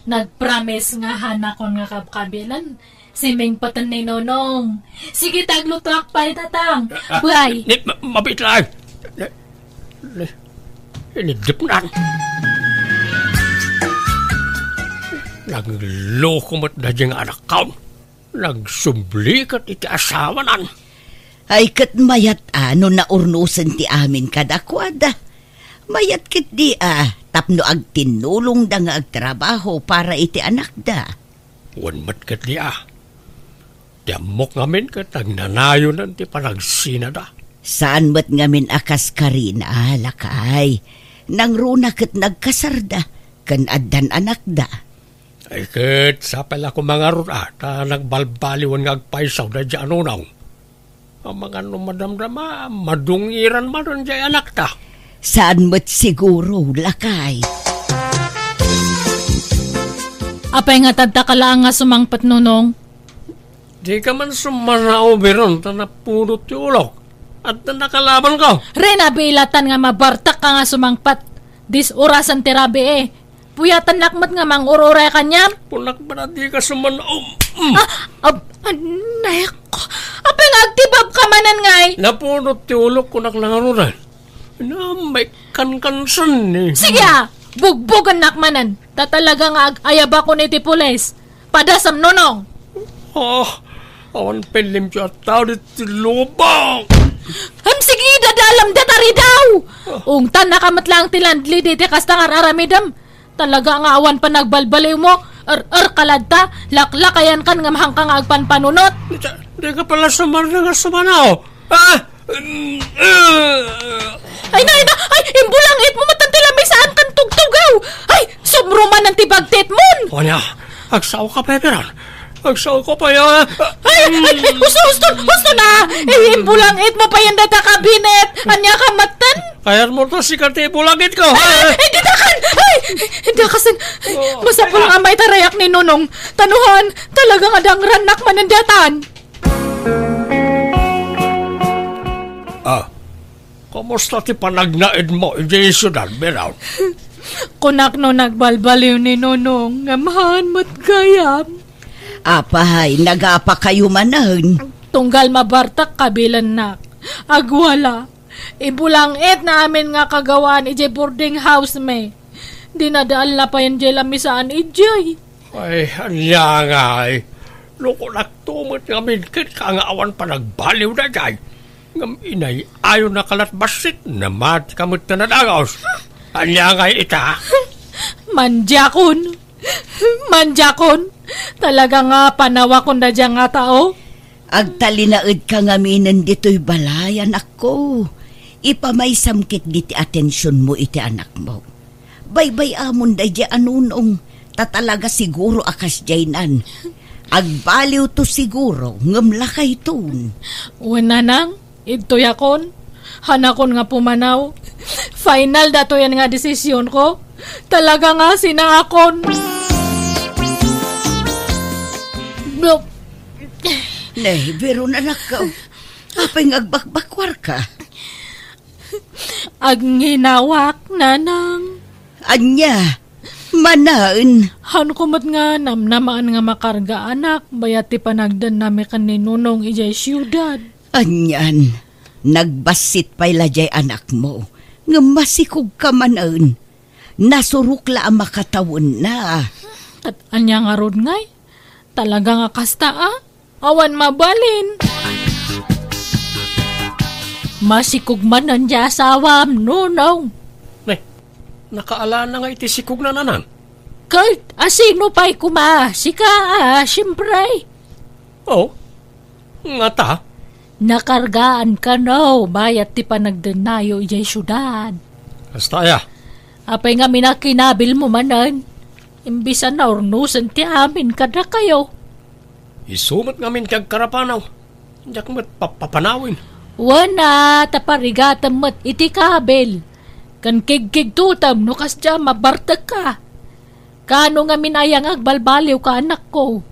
Nagpromise nga hanakon nga kabkabilan. Siming patan ni Nonong. Sige, taglutak pa tatang. Buhay. Mabit lang. Inidip na. Nagloko mo't na diyang anak kaon. Nagsublikat iti asawa nan. Ay kat mayat ano na urnusan ti amin kadakwada. Mayat kit di tapno ag tinulong da nga agtrabaho para iti anak da. Wan mat kat di Tiamok ngamin kat nagnanayo nan ti panagsina da. Saan mat ngamin akas karina lakay. Nang runa kat nagkasarda kan addan anak da. Ay kat sa pala ko mga runa nagbalbaliwan nga agpaisaw da dyan unang. Ang mga numadamdama madungiran man ron dyan anak ta. Saan mat siguro lakay. Apay nga tadtakala nga sumangpat, Nonong. Di ka man sumanao biron ta napulot yung ulok. At nakalaban ko. Rena, bilatan nga mabartak ka nga sumangpat. Dis orasan tirabi Puyatan lakmat nga mang ururay kanyam. Punak ba na di ka sumanao? Nayak ko. Apay nga agtibab ka manan ngay. Napulot yung ulok ko naklangarunan. Na may kankansan eh. Sige, bugbog anak manan. Tatalaga nga ayaba ko ni Tipules. Padasam nonong. Awan pelim siya tao dito lubang. Sige, dadalam datari daw. Ungtan nakamatlang tilandli dito kasta aramidam. Talaga nga awan pa nagbalbaliw mo. Kaladta, laklakayan kan nga mahangkang agpanpanunot. Di ka pala sumar na nga sumanaw. Ay, imbulangit mo matantilamay saan kan tugtugaw. Ay, sumruman ng tibagtit mon. O niya, agsaw ka pa peran. Agsaw ko pa yan. Gusto na. Imbulangit mo pa yan data kabinet. Anya ka matan. Kaya mo to si karte bulagit ko. Didakan. Dakasan. Masapul nga may tarayak ni Nonong. Tanuhan, talagang adang ranak manandatan. Kamusta ti panagnaid mo, Jason, Beraw? Kunak no nagbalbaliw ni Nonong, ngamahan mo't gayam. Apahay, nagapa kayo manan. Tunggal mabartak kabilan na. Agwala. Ibulangit na amin nga kagawaan ije boarding house me. Dinadaan na pa yan jela misaan ijay. Ay, anya nga eh. Loko nagtumot ngamin kit ka nga awan pa nagbaliw na jay. Ngam inay, ayaw na kalat basit na mat kamot na nadagaws. Anya nga ita. Manjakon. Talaga nga panawa kong dadya nga tao. Agtalinaid ka ngaminan dito'y balayan ako. Ipamay-samkit diti atensyon mo iti anak mo. Baybay amon day di anunong. Tatalaga siguro akas jaynan. Agbaliw to siguro. Ngamlakay tun. Nanang, ito yakon. Hanakon nga pumanaw. Final dato yan nga desisyon ko. Talaga nga sinaakon. Nay, pero nanak ka. Apay ngagbakbakwar ka. Agninawak, nanang. Anya, manaan. Han kumot nga namnamaan nga makarga anak. Bayati panagdan nami kaninunong ijay siyudad. Anyan, nagbasit pa'y lajay anak mo. Nga masikog ka manaan. Nasurukla ang makatawon na. At anya nga rod ngay. Talaga nga kasta awan mabalin. Masikog man ang asawam, Nonong. Nakaala na nga iti sikog na nanan. Kurt, asino pa'y sika, siyempre. Oh, nga ta. Nakargaan ka no, bayat ti panagdenayo ijay syudad. Basta ya. Apay nga minakinabil mo manan. Imbisa na ornusan ti amin kada kayo. Isumat ngamin kag karapanaw. Diyak mo't papanawin. Wana, taparigatan mo't iti kabel. Kan kig tutam no kasya mabartag ka. Kano nga minayang agbalbaliw ka anak ko.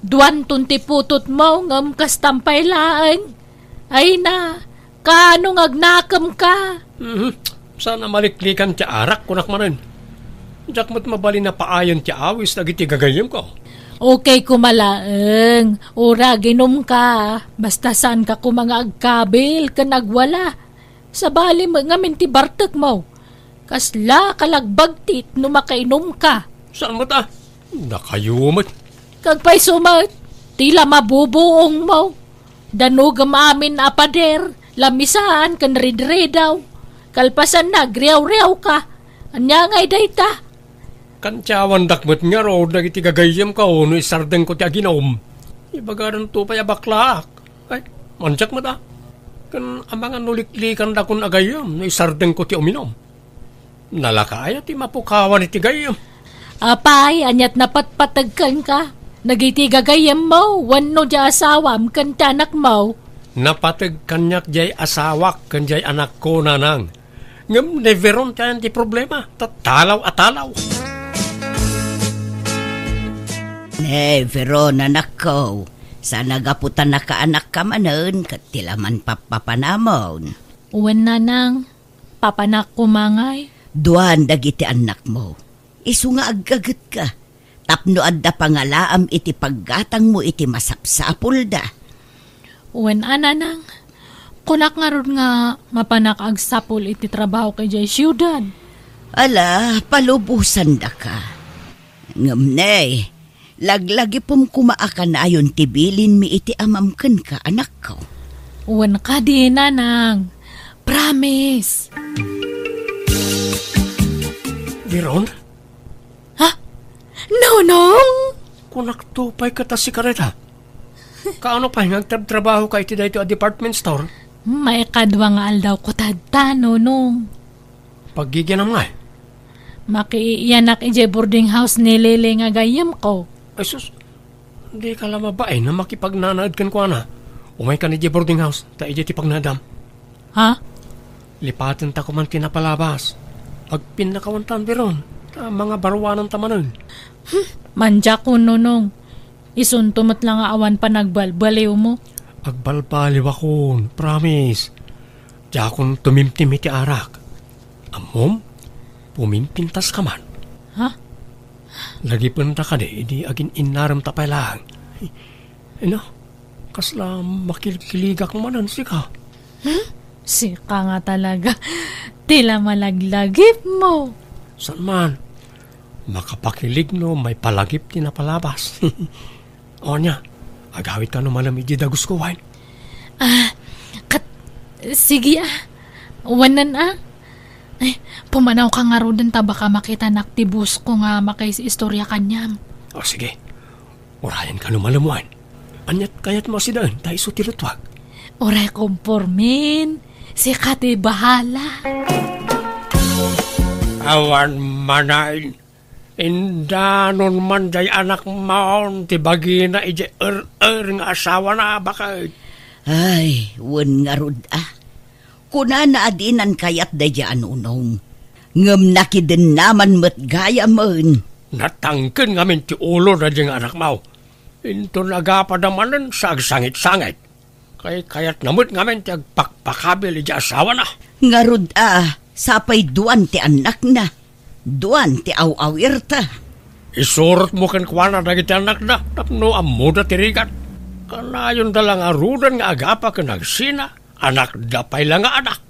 Duwan tunti putot mo ngam kastampay laang. Ay na, kano ngagnakam ka. Sana maliklikan ti arak kunak manin. Diyak mo't mabali na paayon ti awis nagiti gagayim ko. Okay kumalaeng, ura ginom ka. Basta saan ka kumanga agkabil ka nagwala. Sa bali mo nga minti bartek mo. Kasla kalagbagtit no makainom ka. Saan mo ta? Nakayumot. Kagpay sumat, tila mabubuong mo. Danugam amin apader, lamisaan kan ridre daw. Kalpasan na, griyaw-riyaw ka. Anya ngay dayta. Kantyawan dakmet nga ro, nagiti gagayim ka o, no isardeng ko ti aginom. Ibagaran to pa yabaklaak. Ay, manjak mo ta. Kan amangan nuliklikan da kun agayim, no isardeng ko ti uminom. Nalakaya ti mapukawan iti gayim. Apay, anyat napatpatagkan ka. Nagiti gagayim mo, wano di asawam kan tanak mo. Napatag kanyak jay asawak kan jay anak ko nanang. Ngam neveron tayan ti problema, tatalaw-atalaw. Neveron anak ko. Sana gaputan na ka anak ka manon, katilaman papapanamon. Uwan nanang, papanak kumangay. Duan dagiti anak mo. Isu nga aggagat ka. Tapno adda pangalaam iti paggatang mo iti masapsapul da. Uwan ananang, Kunak nga ron nga mapanak ag sapol iti trabaho kay jay siyudad. Ala, palubusan da ka. Ngamnay, laglagi pom kumaakan na ayon tibilin mi iti amamken ka, anak ko. Uwan ka di, nanang. Promise. Biron, Nonong? kunak tupay ka ta si Kareta. Kaano pa ngagtrabaho ka iti dito a department store? May kadwa nga aldaw ko tadta, nonong. Paggigianam nga. Makiiyanak ije boarding house ni Lele nga gayam ko. Ay sus, hindi ka lang mabae na makipagnanaad kan ko na. Umay ka ni boarding house, ta ije ti pagnadam. Ha? Lipatin ta ko man kinapalabas. Pag pinakawantan biron, ta mga barwanan tamanon. Manja ko, nonong. Isuntumot lang nga awan pa nagbalbaliw mo. Agbalbaliw akon, promise. Diya akong tumimtim iti arak. Amom, pumimpintas ka man. Ha? Lagi punta ka di agin inaram tapay lang. Ino, kasla makilkiligak manan si ka. Sika nga talaga. Tila malaglagip mo. San man? Makapakilig no, may palagip ti napalabas. O niya, agawit ka no malamig di dagus ko wine. Sige Wanan Ay, pumanaw ka nga ron ta baka makita naktibus ko nga istorya kanyam. O sige, orayan ka no malamuan. Anyat kayat mo si daan, tayo sutilutwag. Oray kompormin. Si Kati bahala. Awan manain. Indanon man jay anak maon ti bagi na ije nga asawa na bakit. Ay, wen nga rod Kuna na adinan kayat da dyan unong. Ngam nakiden naman mat gaya man. Natangken ngamin ti ulo na dyan anak mau. Into nagapadamanan sa agsangit-sangit. Kayat namut ngamin ti agpakpakabil ije asawa na. Nga rod sapay duan ti anak na. Duan ti awawir ta. Isurot mo kan kuwana dagiti anak na. Tapno amuda tirigat. Kanayon dalang arudan nga agapa ka nagsina. Anak dapay lang nga anak.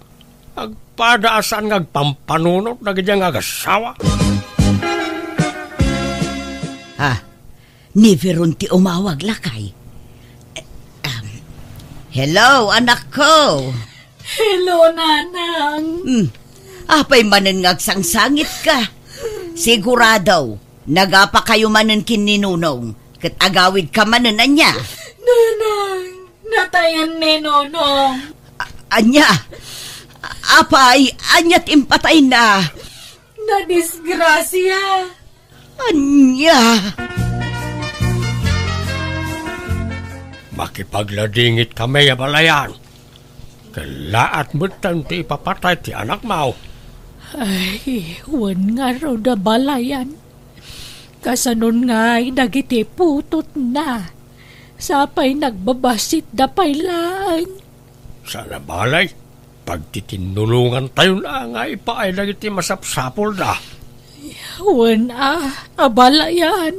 Agpadaasan nga agpampanunot na ganyang agasawa. Ni Veron ti umawag lakay. Hello, anak ko. Hello, nanang. Apay manen ngagsangsangit ka. Sigurado, nagapa kayo manen kininunong. Kat agawid ka manen anya. Nanang, natayan ni Nonong. Anya, apay, anyat impatay na. Nadisgrasya. Anya. Makipagladingit kami balayan. Kalaat mo ti ipapatay ti anak mau. Ay, wan nga raw da balayan. Kasanon nga'y dagiti putot na. Sapay nagbabasit da pay lang. Sana balay, pagtitinulungan tayo na nga ipaay dagiti masapsapol da. Wan abalayan.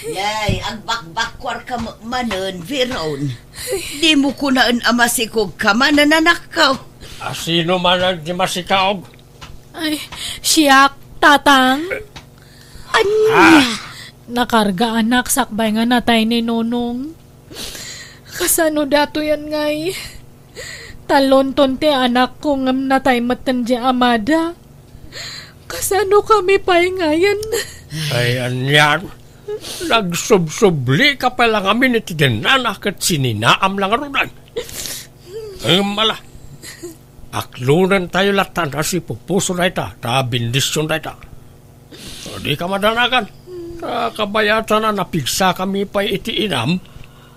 Yay, ang bakbakwar ka manon, Veron. Di mo kunaan amasikog ka manan anak ko. Sino man ang di masikaog? Ay, siyak, tatang. Anya. Nakarga anak, sakbay nga natay ni Nonong. Kasano dato yan ngay? Talon te anak ko ngam natay matan di amada. Kasano kami pa'y ngayon? Ay, anyan. Nagsubsubli ka pa lang amin iti dinanak at sininaam lang arunan. Mala. Aklunan tayo latan kasi pupuso na ita, ta bindisyon na ita. So, di ka madanakan. Kabayatan na napigsa kami pa iti inam,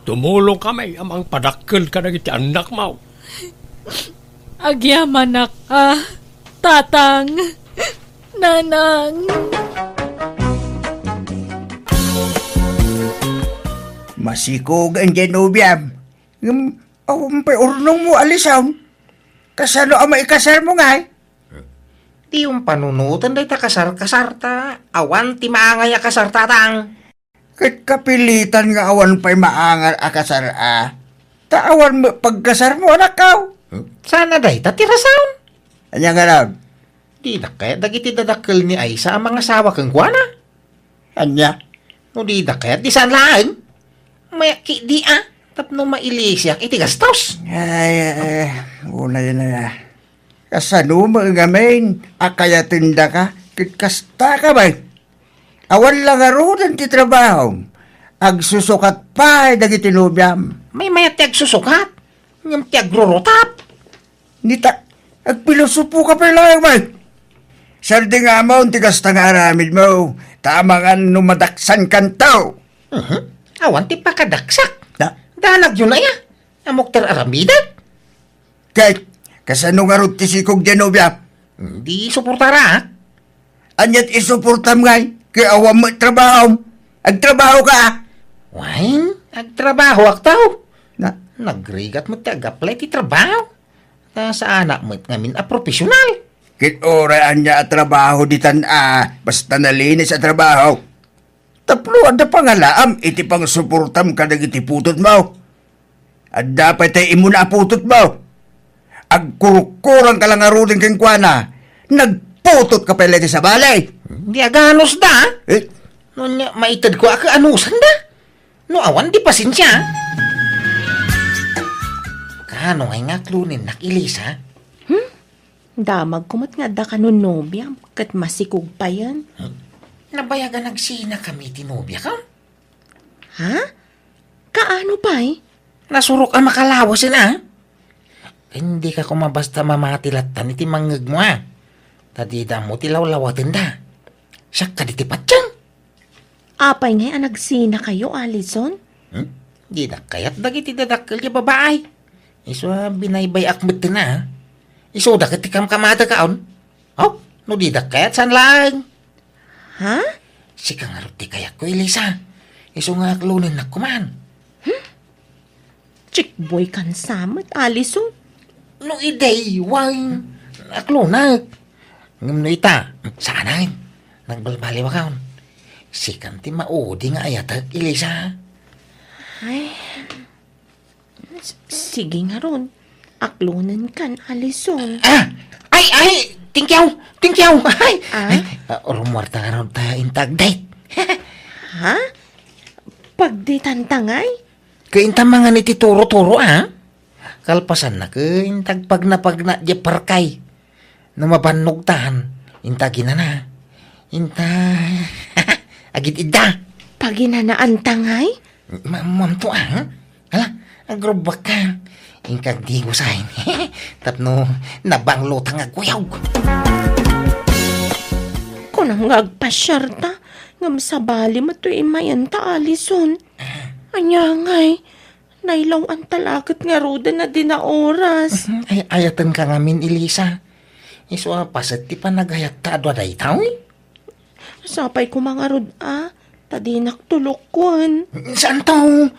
tumulong kami amang padakkel ka na iti anak mo. Agyaman tatang, nanang. Masikog ang Genubiam. Pay urnong mo alisaw. Kasano ang maikasar mo nga Di yung panunutan day ta kasar-kasar ta. Awan ti maangay kasar tatang. Kat kapilitan nga awan pa'y maangar akasar a. Taawan mo pagkasar mo anak kao. Sana day, tatirasaon. Anya nga raw? Di na kaya dagiti dadakkel ni Aisa ang mga asawa kang kuwana. Anya? No di na kaya di saan laan. Mayaki di tapno mailisyak iti gastos. Ay, una yun na. Kasano mo ngamin, akaya tinda ka, kasta ka ba? Awan lang arudan ti trabaho. Agsusukat pa, dagiti nubyam. May mayati agsusukat. Ngam ti agrurotap. Nita, agpilosopo ka pa lang ba? Sardi nga mo, tigas na nga aramid mo. Tama nga numadaksan kan tao. Awan ti pakadaksak. Na? Dalag yun na ya. Amok ter aramidat. Kahit, kasano nga rin tisikog Genovia? Di suportara. Anyat isuportam ngay, kaya awam mo trabaho. Agtrabaho ka. Wain, agtrabaho ak tao. Na, Nagrigat mo ti agaplay ti trabaho. Ta sa anak mo ngamin a profesional. kit oraan niya at trabaho ditan basta nalinis sa trabaho. Taplo, ada pangalaam, iti pang suportam ka iti putot mo. At dapat ay imuna putot mo. Agkurukurang ka lang arudin kang kuwana. Nagputot ka pala sa balay. Di aganos da. Eh, No nya maitad ko aka anusan da. No awan di pasensya. Kano ay nga klunin nak Elisa? Damag kumat nga da kanon nobya, kat masikog pa yan. Nabayagan nagsina kami tinobya ka. Ha? Kaano pa eh? Nasurok ang makalawasin Hindi ka kumabasta mamatilatan iti mangag mo Tadida mo tilawlawatin da. Siya ka ditipat dyan. Apay nga anagsina kayo, Alison? Di na kaya't dagiti dadakkel ya babaay. Iso binaybay akmet na Iso da katikam kamata kaon. Oh, no di da kaya't san lang. Ha? Sika nga ruti kayak ko, Elisa. Iso nga aklunin na kuman. Chickboy kan samat, Alison? No iday, wang aklunak. Ngam no ita, sana nagbalbali wakaon. Sikan ti maudi nga ayatag, Elisa. Ay, sige nga ron. Aklunan kan, Alison. Ay, tingkyaw, ay. Rumwarta nga ron ta intag date. Ha? Pagditan tangay? Kainta mga niti turo-turo, Kalpasan na kaintag pagna di parkay. Namabanog tahan, intagin na. Agit ida. Paginanaan tangay? Mamto Hala, agrobak ka. Ingkag di ko sahin. Tapno, nabanglo tang agwayaw. Kunang ngagpasyarta, ngam sabali mo to imayan ta, Alison. Anya ngay, nailaw ang talagat nga roda na din na oras. Ay, ayatan ka ngamin, Elisa. Iso pasat ti pa naghayat ta adwa day tao. Sapay ko mga rod, tadinak tulokwan. Saan to?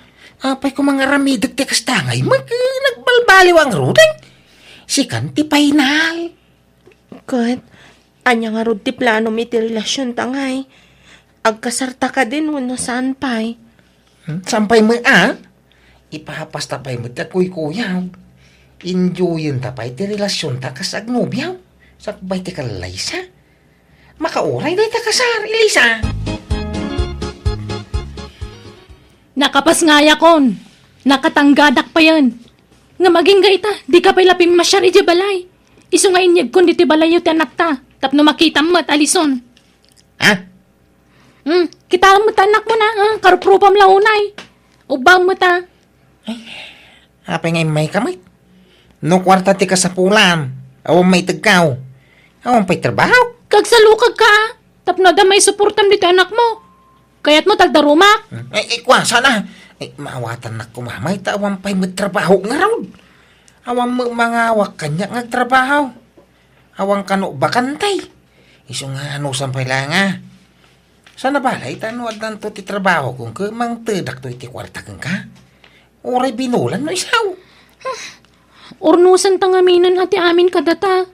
Apay ko mga ramidag ti kastangay, nagbalbaliw ang rodan. Sikan ti painal. Kat, anya nga rod ti plano mi ti relasyon tangay. Agkasarta ka din wano saan pay. Sampay mo, ipahapas tapay mo ti kuy-kuyaw. Enjoyin tapay ti relasyon ta kasag nobyaw. Sakbay ti kalaysa. Makauray na ita kasar, Elisa. Nakapasngaya kon. Nakatanggadak pa yan. Nga maging gaita, di ka pa'y lapim masyari di balay. Iso nga inyag kon di ti balayo ti anak ta. Tapno makita mo at Alison. Kita mo ta anak mo na, karupropam launay. Ubang mo ta. Apay ngay may kamay. No kwarta ti kasapulan. Awang may tagkaw. Awang pa'y trabaho. Kagsalukag ka, tapno da may suportam dito anak mo. Kaya't mo tagdarumak. Kwa, sana. Maawatan na kumamay, tawang pa'y magtrabaho nga raw. Awang mga awak kanya ngagtrabaho. Awang kano bakantay. Iso nga anusan pa'y lang Sana balay, tanuad nanto ti trabaho kung mang tedak to iti kwarta kang ka. Oray binulan no isaw. Urnusan tangaminan ati amin kadata.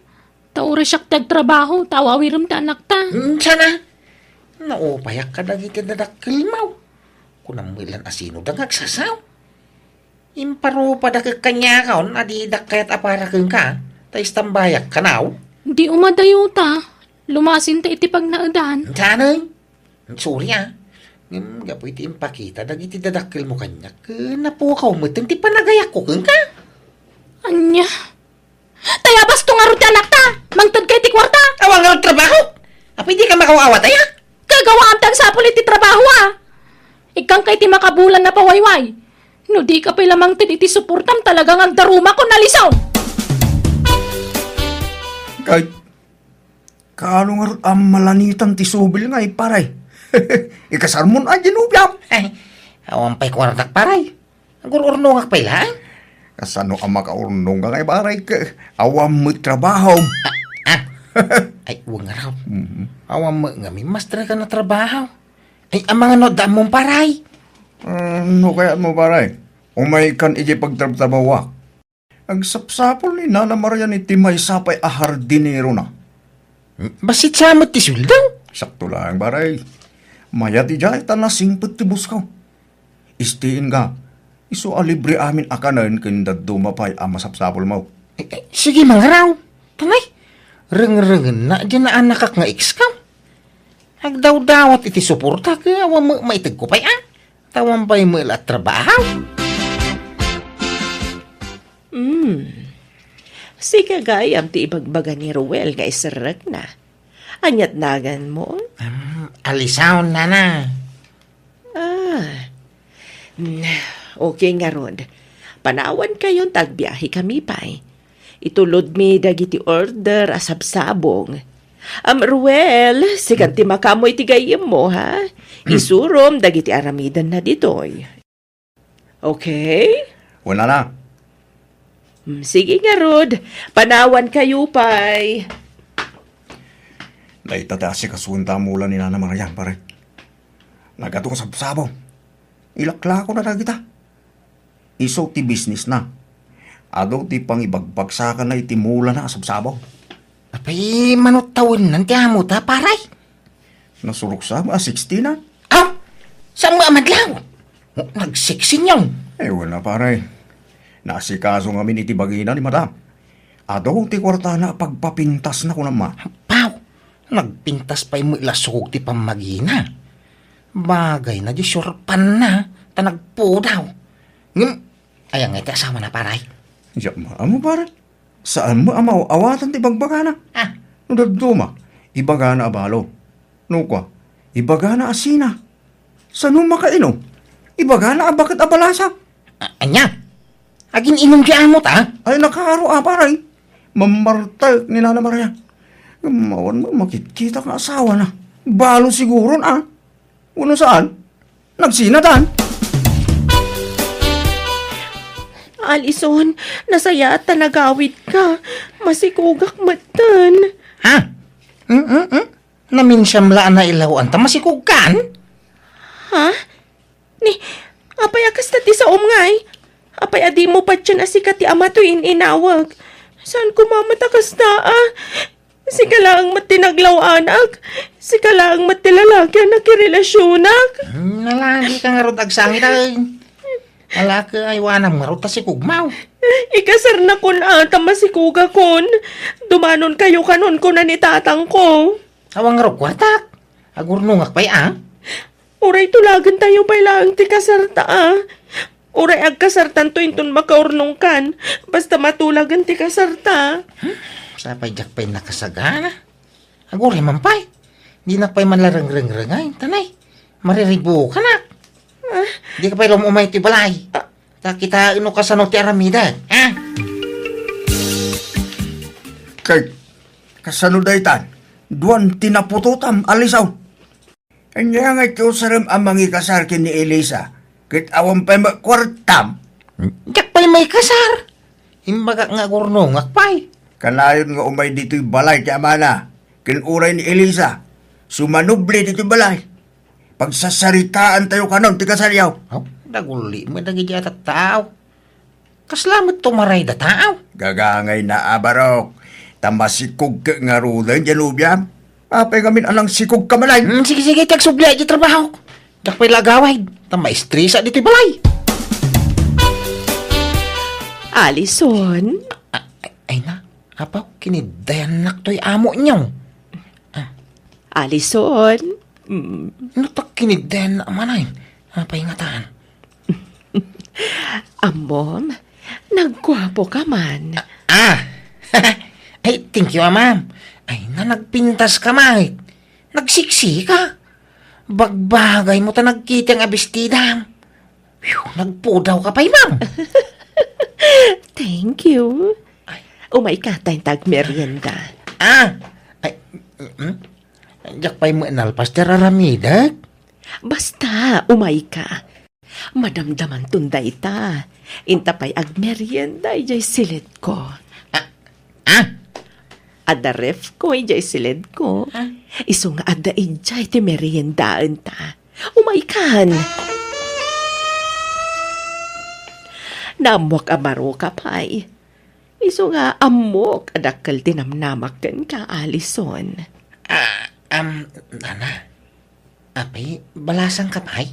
Taura siyak tagtrabaho, tawawiram ta anak ta. Sana. Naupayak ka dagi ti dadakil mo. Kunang milan asino dagag sasaw. Imparo pa dagag kanya kaon, adidak kayat apara keng ka, tayo tambayak kanaw. Di umadayuta. Lumasin ta iti pag naadan. Tanay, sorry gapo iti impakita, dagiti dadakil mo kanya, napukaw mo, ti panagayak ko keng ka. Anya? Tayabas to nga ro ti anak ta! Mangtod kay ti kwarta! Awang nga trabaho! Apa hindi ka makawawa tayo? Kagawa ang tagsapol iti trabaho Ikang kay ti makabulan na pawayway. No di ka pa lamang iti suportam talagang agdaruma ko nalisaw. Kahit kaano nga ang malanitan ti subil nga paray. Ikasar mo na dyan ubyam. Ay, awang pa'y kwartak paray. Agururnong ak pa'y lang. Kasano ang makaurnong nga paray ka. Awam mo trabaho. Ay, huwag nga raw. Awam mo nga may mastra ka na trabaho. Ay, ang mga nodam mong paray. Ano kaya mo paray? Umay kan iji pagtrabawa. Ang sapsapol ni Nana Maria ni Timay sapay ahardinero na. Basit sa amat ti suldaw? Sakto lang paray. Maya ti jay tanasing patibus ka. Istiin ka. Iso alibre amin akanan kindad dumapay ang masapsapol mo. Sige mga raw. Tanay. Reng-rengen na dyan na anak nga ikskaw. Agdaw-dawat iti suporta ka, awa mo maitig ko pa'y Tawan pa'y mo at trabaho. Sige gayam ti ibagbaga ni Ruel nga isarag na. Anyat nagan mo? Alisaw na. Okay nga Rod. Panawan kayon tagbiyahe kami pa'y. Itulod mi dagiti order asabsabong. Ruel, sigan ti makamoy ti gayem mo, ha? Isurom dagiti aramidan na ditoy. Okay? Wala na. Sige nga, Rod. Panawan kayo, pay. Naitataasi kasunta mula ni Nana Maria, pare. Nagato ka sabsabong. Ilakla ko na kita. Iso ti business na. Ado ti pangibagbagsakan na itimula na sabsabong. Apay, manot taon nanti amo ta, paray. Nasurok sa 16 na. Saan mo amadlaw? Nag-16 yun. Wala paray. Nasikaso nga min iti bagina ni madam. Ado ti kwarta na pagpapintas na ko naman. Pao, nagpintas pa'y mo ilasog ti pamagina. Bagay na di surpan na, tanagpo daw. Ayang nga iti asawa na, paray. Diyak mo paray. Saan mo amaw awatan ti bagbagana? Nudagduma, ibagana abalo. Nukwa, ibagana asina. Saan mo makainom? Ibagana bakit abalasa? Anya? Agin inom di amot, Ay, nakaro paray. Mamartal ni Nana Maria. Mawan mo, makikita ka asawa na. Balo siguro na. Uno saan? Nagsinatan. Alison, nasaya at nagawid ka. Masikugak matan. Naminsyam laan na ilawan ta masikugkan? Ni, apay akas na ti sa umngay. Apay adi mo pa dyan asikat ti ama to inawag. Saan kumamatakas na Sika lang matinaglaw anak. Sika lang matilalagyan na kirelasyonak. Nalagi ka nga rod agsangit ay. Wala ka ay wanam nga rod ta si kugmaw. Ikasar na kun ata masikuga kun. Dumanon kayo kanon ko na ni tatang ko. Awang nga rod kwatak. Agurnungak pa'y Uray tulagan tayo pa'y lang ti kasarta Uray agkasartan to inton makaurnong kan. Basta matulagan ti kasarta. Sapay jak pa'y nakasagana. Aguray man pa'y. Di na pa'y manlarang-rang-rangay. Tanay, mariribo ka na. Di ka pa'y lumumay ti balay. Kita ino kasano ti aramida. Kay, kasano daytan? Duan tinapututam, alisaw. Kanya nga ito saram ang mga kasar kin ni Elisa. Kit awang pa'y makwartam. Jak pa'y may kasar. Imbaga nga gurnongak pa'y. Kanayon nga umay dito'y balay ti amana. Kinuray ni Elisa. Sumanubli dito'y balay. Pagsasaritaan tayo kanon, ti kasaryaw. Daguli mo nagigiyat at tao. Kaslamat tumaray da tao. Gagangay na abarok. Tamasikog ka nga rudan dyan ubyam. Apay kamin anang sikog kamalay. Sige, tagsubli di trabaho. Jak pa'y lagaway. Maistresa dito balay. Alison, Ay na, apaw, kinidayanak to'y amo niyo. Alison, Natak kinidayan na manay. Pahingataan. amom, naggwapo ka man. Ay, thank you, ma'am. Ay na, nagpintas ka, Mike. Nagsiksi ka. Bagbagay mo ta nagkita ang abistida. Nagpudaw ka pa, ma'am. Thank you. Umay ka tayong tagmerienda. Ay, jak pa'y mo inalpas ti raramidag. Basta, umay ka. Madamdaman tunday ta. Intapay agmerienda, ijay silid ko. Ada ref ko, ijay silid ko. Iso nga ada ijay ti meriendaan ta. Umay kan. Namwak amaro ka pa'y. Iso nga amok adakal tinamnamakan ka, Alison. Nana, apay, balasang ka pa'y?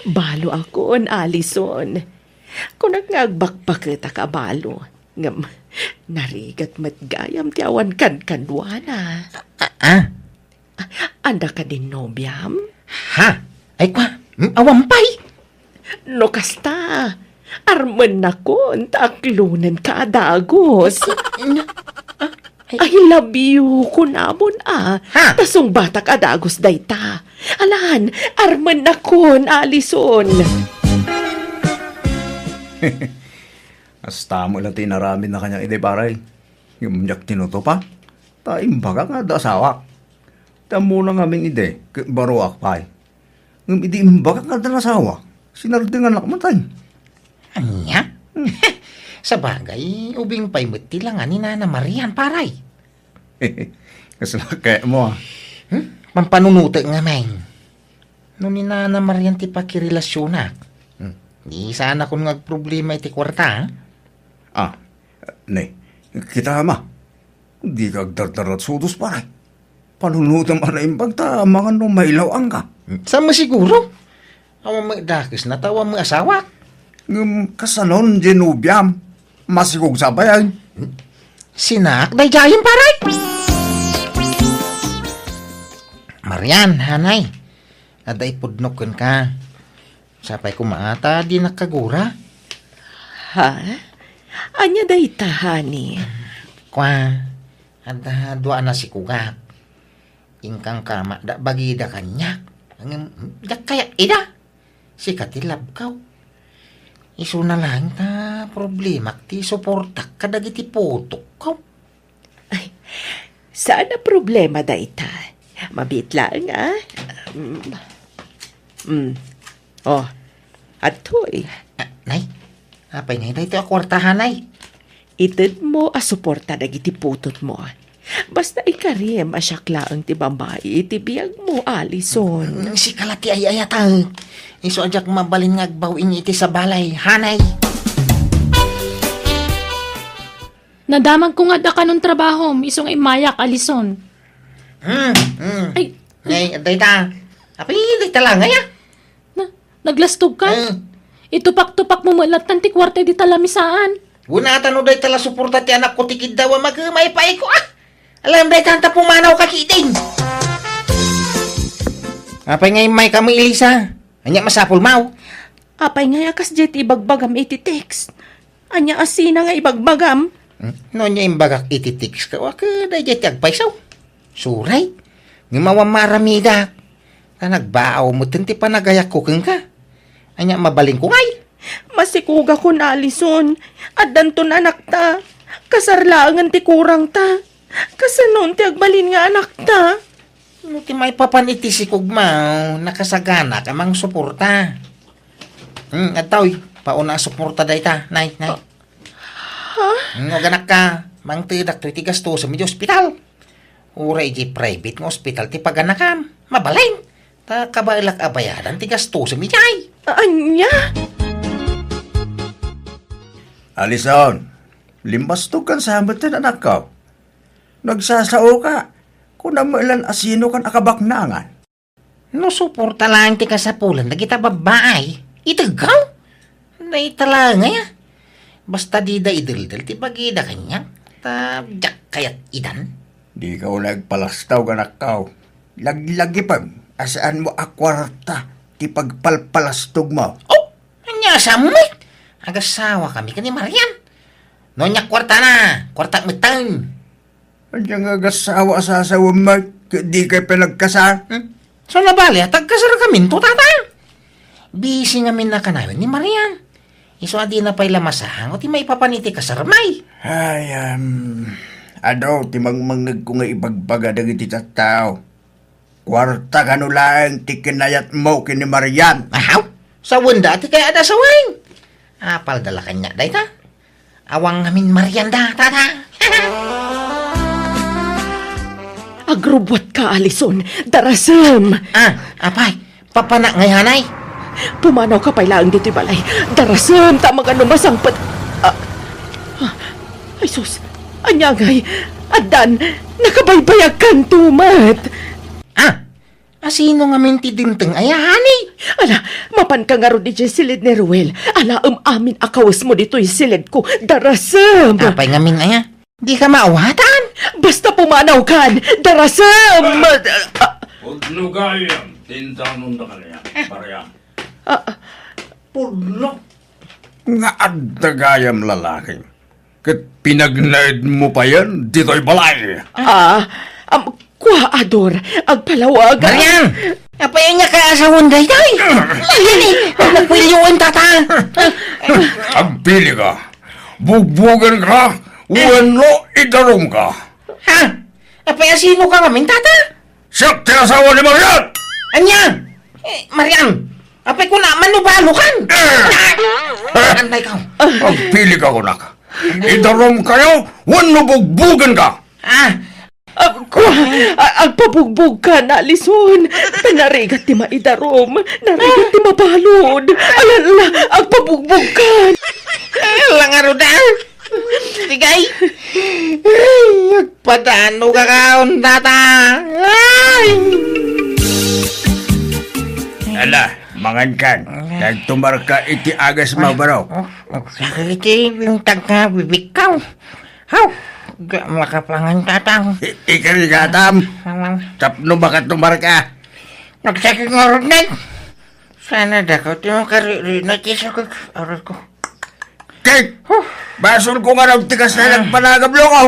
Balo ako, Alison. Kung nagbagbakbakita ka balo, ngam, narigat matgayam ti awan kan kanwana. Anda ka din nobyam? Ha? Ay kwa, awampay? No kasta, arman na ko, taklunan ka adagos. I love you, kunamon Ha? Tasong batak adagos dayta. Alan, arman na ko, Alison. Hasta mo lang tinaramin na kanyang ideparay. Yung yak tinuto pa. Taim baga nga da asawak. Tamo na ngamin ide, baruak pa'y. Ngam idi imbaga nga da asawak. Sinardingan lakmatay. Anya? Sa bagay, ubing pa'y matilangan ni Nana Marian, paray. Kasla kaya mo Pampanunuto nga may. No ni Nana Marian ti pakirelasyon na. Di sana kung problema iti kwarta, ha? Ne, kita ma. Di ka agdardarat sudos paray. Panunutam arayin pagta mga no mailaw ang ka. Sama siguro. Awa mo dakis na tawa mo asawa. Kasanon genubiam. Masigog sabayan. Sinak, day jayang paray. Marian, hanay. Aday pudnokon ka. Sapay kumaata, di nakagura. Ha? Anya dayta, honey? Kwa, ada dua na si kugak. Ingkang kama, da bagida kanyak. Da kaya ida. Si katilab kaw. Isu na lang ta problema ti suportak kadagiti putok kaw. Ay, sana problema dayta. Mabit lang, Oh, atoy. Nay, apay na ito akwartahan, nay. Itid mo suporta dagiti putot mo. Basta ikarim asyakla ang ti babae, iti biyag mo, Alison. Si kalati ay ayatang. Iso ajak mabalin nga agbawin iti sa balay, hanay. Nadaman ko nga da ka nung trabaho, isong imayak, Alison. Ay, Ngay, dayta. Apay, dayta lang, ngaya. naglastog ka? Itupak-tupak mo malat ng tikwarte di talamisaan. Bunatan o dayta la suporta ti anak ko tikid daw magmay pa ko, Alam dayta hanta pumanaw kakiting. Apay ngay may kami Elisa. Anya masapul mau. Apay nga yakas jet ibagbagam iti text. Anya asina nga ibagbagam. No niya imbagak iti text ka. Waka day jet agpaisaw. Suray. Ngimawang maramida. Nagbaaw mo tinti pa nagayak ko ka. Anya mabaling ko ngay. Masikuga ko na, Alison. At danto na anak ta. Kasarlaangan ti kurang ta. Kasanon ti agbalin nga anak ta. No ti may papaniti si Kugmaw. Nakasagana ka mang suporta. At taw'y pauna suporta day ta. Nay. Ha? Ganak ka. Mang tidak to'y tigas to sa medyo ospital. Uray di private ng ospital ti paganakam. Mabalay. Ta kabailak abayadan tigas to sa medjay. Anya? Alison, limbastog kan sa hamad na anak ka. Nagsasao ka. Kung namailan asino kan akabaknangan. No suporta lang ti kasapulan na kita babae. Itagaw? Naitala nga ya. Basta di da idildil ti bagida kanya. Jak kayat idan. Di ka nagpalastaw ganak kao. Lagi pag asaan mo akwarta ti pagpalpalastog mo. Oh! Anya samit! Agasawa kami ka ni Marian. No nya kwarta na. Kwarta mitang. Anya nga agasawa sa asawa mo. Di kayo pinagkasal. So nabali, tagkasara kami to tata. Busy nga min na kanayon ni Marian. Iso adi na pa'y lamasahang o ti may papaniti kasarmay. Ay, ti mangmangag ko nga ibagbaga dagiti tattao. Kwarta ka no lang ti kinayat mo kini Marian. Ahaw, sa wanda ti kaya ada sawing. Apal dala kanya, day ta. Awang ngamin Marian da, tata. Agrubwat ka, Alison. Darasam. Apay, papana ngayanay. Pumanaw ka pailaang dito'y balay. Darasam, tama ka numasangpat. Ay, sus. Anyagay. Adan, nakabaybayag kan tumat. Asino nga minti dinteng ayahani? Ala, mapan ka nga ro di silid ni Ruel. Ala, amin akawas mo dito'y silid ko. Darasam. Apay nga min aya. Di ka maawatan. Basta pumanaw kan. Darasam. Pudlugayam. Tintanong na kanya. Maria. Pudlo. Nga adagayam lalaki. Kat pinagnaid mo pa yan, dito'y balay. Kuhaador, agpalawag. Marian! Apay niya ka sa hunday day. Ayan nagpilyoan tata. Agpili ka. Bugbugan ka. Uwanlo idarong ka. Ha? Apay sino ka ngamin tata? Siyak tinasawa ni Marian! Anya? Marian! Apay ko na manubalukan. Antay ka. Agpili ka kunak. Idarong kayo, uwanlo bugbugan ka. Agpabugbog ka na, Alison. Pinarigat ti maidarom. Narigat ti mabalod. Alala, agpabugbog ka. Langaro da. Sigay. Agpadano ka kaon, tata. Ala, mangan kan. Nagtumar ka iti agas mabaraw. Iti yung tagka bibikaw. Haw. Gak makapangan tatang. Ikari katam. Tapno baka tumar ka. Nagsakit ngorog na. Sana dakot yung karirina kisakot. Aral ko. Kay, basol ko nga raw tikas na nagpanagablo ko.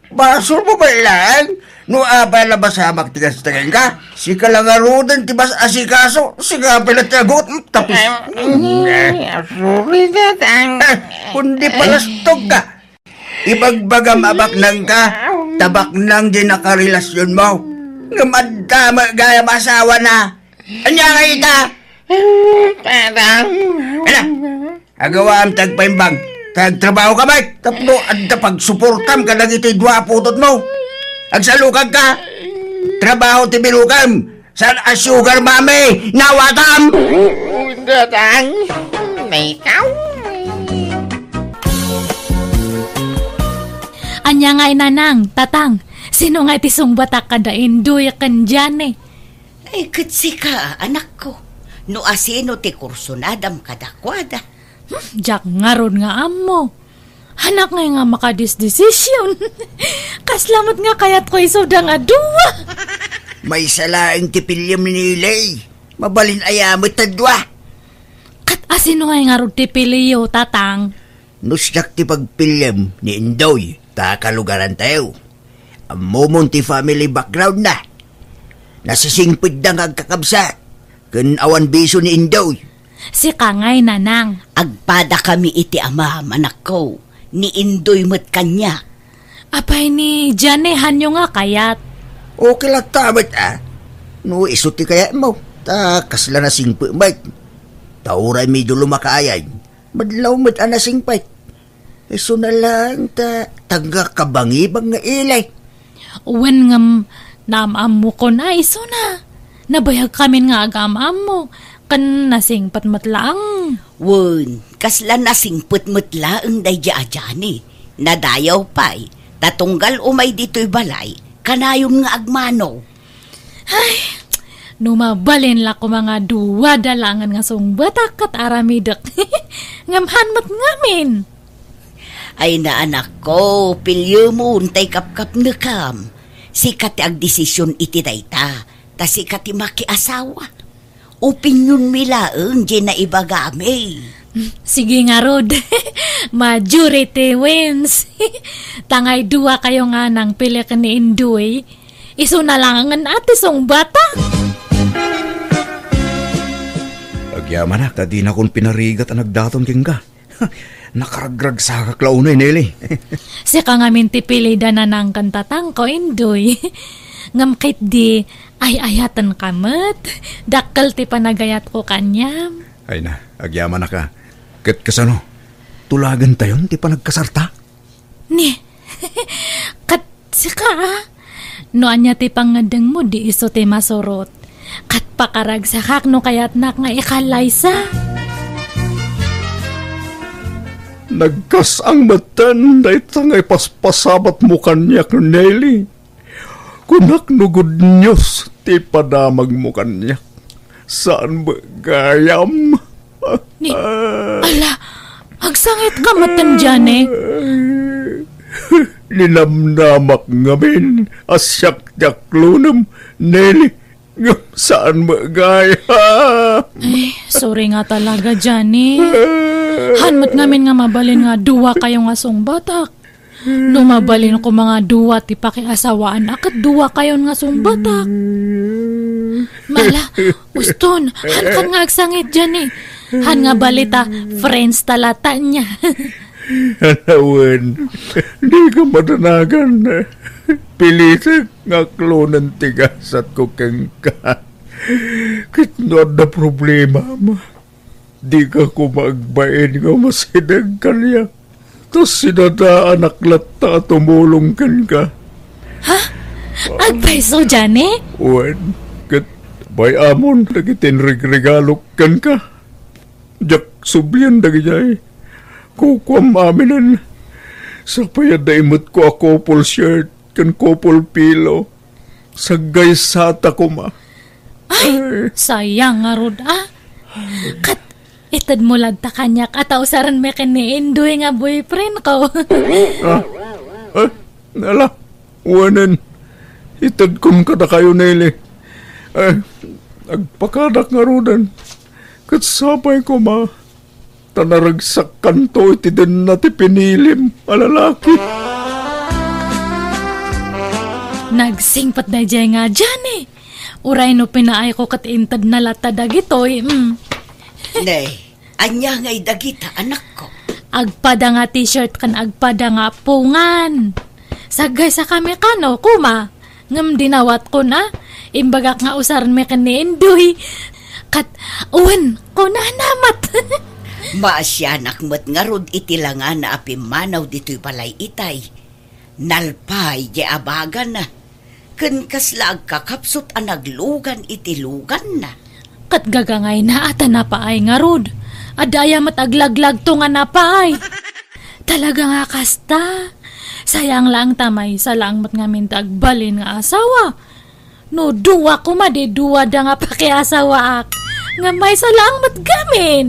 Basol mo ba ilan? No abala ba sa magtigas-tingin ka? Si kalangarudan tibas asikaso. Si kapila tiagot. Tapos. Sorry tatang. Kundi palastog ka. Ibagbagam abak nang ka, tabak nang di nakarelasyon mo. Ngamad ka gaya masawa na. Anya nga ita? Tatang. Ala, agawa ang tagpaimbang. Tagtrabaho ka ba? Tapno at pagsuportam ka lang ito'y dwaputot mo. Agsalukag ka. Trabaho ti bilukam. San a sugar mami, nawatam. Tatang. May ikaw. Anya nga inanang, tatang, sino nga itisong batak kada indoy kan dyan eh? Ay, katsi ka, anak ko. No asino ti kursunadam kadakwada. Jak nga ron nga amo. Hanak nga makadisdesisyon. Kaslamot nga kayat ko isod nga duwa. May salaing ti pilyam ni Nilay. Mabalin ayamot tadwa. Kat asino nga ron ti piliyo, tatang? Nusyak ti pagpilyam ni Indoy. Kakalugaran tayo. Ang momon ti family background na. Nasisingpid na ngagkakabsa. Kan awan biso ni Indoy. Si Kangay, nanang. Agpada kami iti ama, manak ko. Ni Indoy mo't kanya. Apay ni Janehan nyo nga kayat. Okay lang tamat No iso ti kaya mo. Kasla na singpid mat. Tauray medyo lumakayay. Madlaw mo't anasingpid. Iso na lang taga kabangibang nga ilay. Uwan nga namam mo ko na, iso na. Nabayag kami nga agamam mo. Kan nasingpat matlaang. Wun, kasla nasingpat matlaang day jaajani. Nadayaw pa'y. Tatunggal umay dito'y balay. Kanayong nga agmano. Numabalin la ko mga duwa dalangan nga sungbatak kat aramidek. Ngamhanmat ngamin. Ay na anak ko, pilyo mo untay kapkap na kam. Sikat ag desisyon iti dayta, ta sikat makiasawa. Opinyon milaeng di na ibagami. Sige nga, Rod. Majority wins. Tangay duwa kayo nga nang pili ka ni Indoy. Iso na lang ang atisong bata. Agyaman na, kadi na kong pinarigat ang nagdaton king ka. Nakaragrag sa kaklaunay, Nelly. Si ka nga minti pili da na ng kantatang ko, Indoy. Ngamkit di, ay ayatan kamat. Dakkel ti panagayat ko kanyam. Ay na, agyaman na ka. Kat kasano, tulagan tayon ti panagkasarta? Ni, kat si ka, noan niya ti pangadeng mo di iso ti masurot. Kat pakaragsakak no kayat nak nga ikalaysa. Nagkas ang matan na itangay paspasabat mo kanyak, Nelly. Kunak no good news, ti padamag mo kanyak. Saan ba gayam? Ni, ala, agsangit ka matan dyan eh. Linamnamak ngamin, asyak-yak lunam, Nelly. Saan ba gayam? Ay, sorry nga talaga dyan eh. Hanmat ngamin nga mabalin nga duwa kayo nga sungbatak. Lumabalin ko mga duwa ti pakiasawaan akat duwa kayo nga sungbatak. Mala, uston, han kan nga agsangit dyan eh. Han nga balita, friends talata niya. Hanawan, di ka madanagan. Pilisag nga klonan tigasat ko kang ka. Kitnod na problema ma. Di ka kumagbain nga masinag kanya. Tapos sinadaan aklat na tumulong kan ka. Ha? Agpaiso dyan eh? Wan, kat bay amon nagitin regalo kan ka. Jak sublian dagi jay. Kukwam aminan. Sa payad na imot ko a couple shirt kan couple pillow. Sa gaysata ko ma. Ay, sayang nga Rod ah. Kat itad mo lagta kanyak at ausaran me ni Indoy nga boyfriend ko. Nala, wanan. Itad kong kada kayo, Nelly. Nagpakadak nga rodan. Kat sabay ko ma. Tanaragsak kanto iti din na ti pinilim, alalaki. Nagsingpat na dyan nga dyan eh. Uray no pinaay ko kat intad na lata dagitoy. Nay, anya nga'y dagita, anak ko. Agpada nga t-shirt kan agpada nga pungan. Sagay sa kami kano, kuma. Ngam dinawat ko na. Imbagak nga usaran me kan ni Indoy. Kat, uwan, ko na namat. Maasyanak mo't nga rod itilangan na apimanaw dito'y palay itay. Nalpay di abagan na. Kan kaslag kakapsot ang naglugan itilugan na. Kat gagangay na ata na paay nga rod. Adaya mat aglaglag to nga na paay. Talaga nga kasta. Sayang lang tamay sa lang mat nga mintagbalin nga asawa. No duwa ko madi duwa da nga pakiasawa ak. Nga may sa lang mat gamin.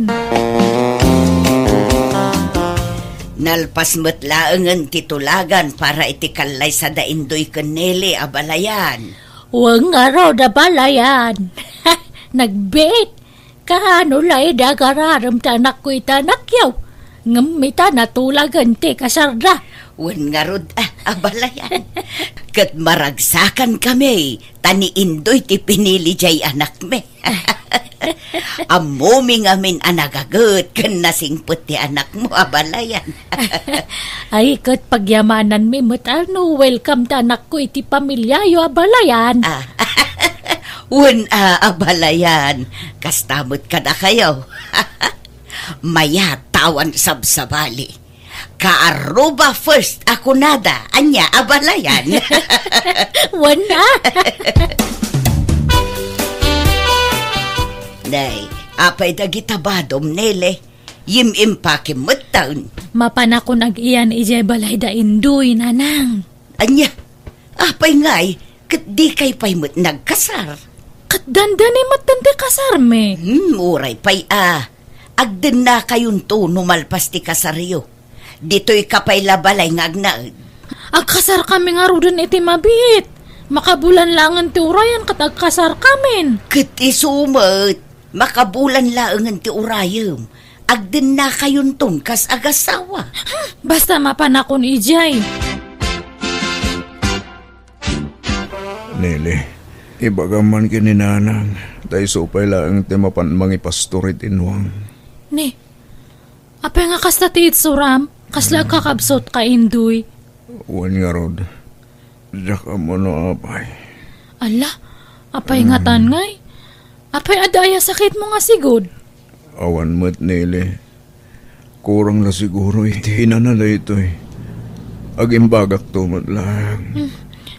Nalpas mo't laengan titulagan para itikalay sa daindoy kaneli abalayan. Huwag nga raw da balayan. Nagbit. Kaano lay da gararam tanak ko itanakyaw. Ngamita natulagan ti kasarda. Wan nga rod abalayan. Kat maragsakan kami. Tani indoy ti pinili jay anak me. Amoming amin anagagot kan nasingput ti anak mo abalayan. Ay kat pagyamanan mi ano welcome ta anak ko iti pamilyayo abalayan. Wan abalayan. Kastamot ka na kayo. Maya tawan sabsabali. Kaaruba first ako nada. Anya abalayan. Wana. Nay, apay dagitabadom nele. Yim pakim taon. Mapanakon ag iyan ije balay da Indoy nanang. Anya, apay ngay, Kat di kay pa'y nagkasar. Kat dandani matante kasar me. Uray pa'y agden na kayon to numalpas ti kasaryo. Dito'y kapay labalay nga agnaed. Agkasar kami nga rudan iti mabit. Makabulan langan ti urayan kat agkasar kamin. Kat isumet, makabulan laangan ti urayam. Agden na kayon ton kas agasawa. Basta mapanakon ijay. Nili, ibagaman kininanang, tayo supay lang ti mapan mga pastorit inwang. Ni, apay nga kasta ti itsuram, kasla kakabsot ka Indoy. Uwan nga rod, diyak mo no apay. Ala, apay nga tangay. Apay adaya sakit mo nga sigod. Awan mo't Nili, kurang na siguro hinana na ito agimbagak tumot lang.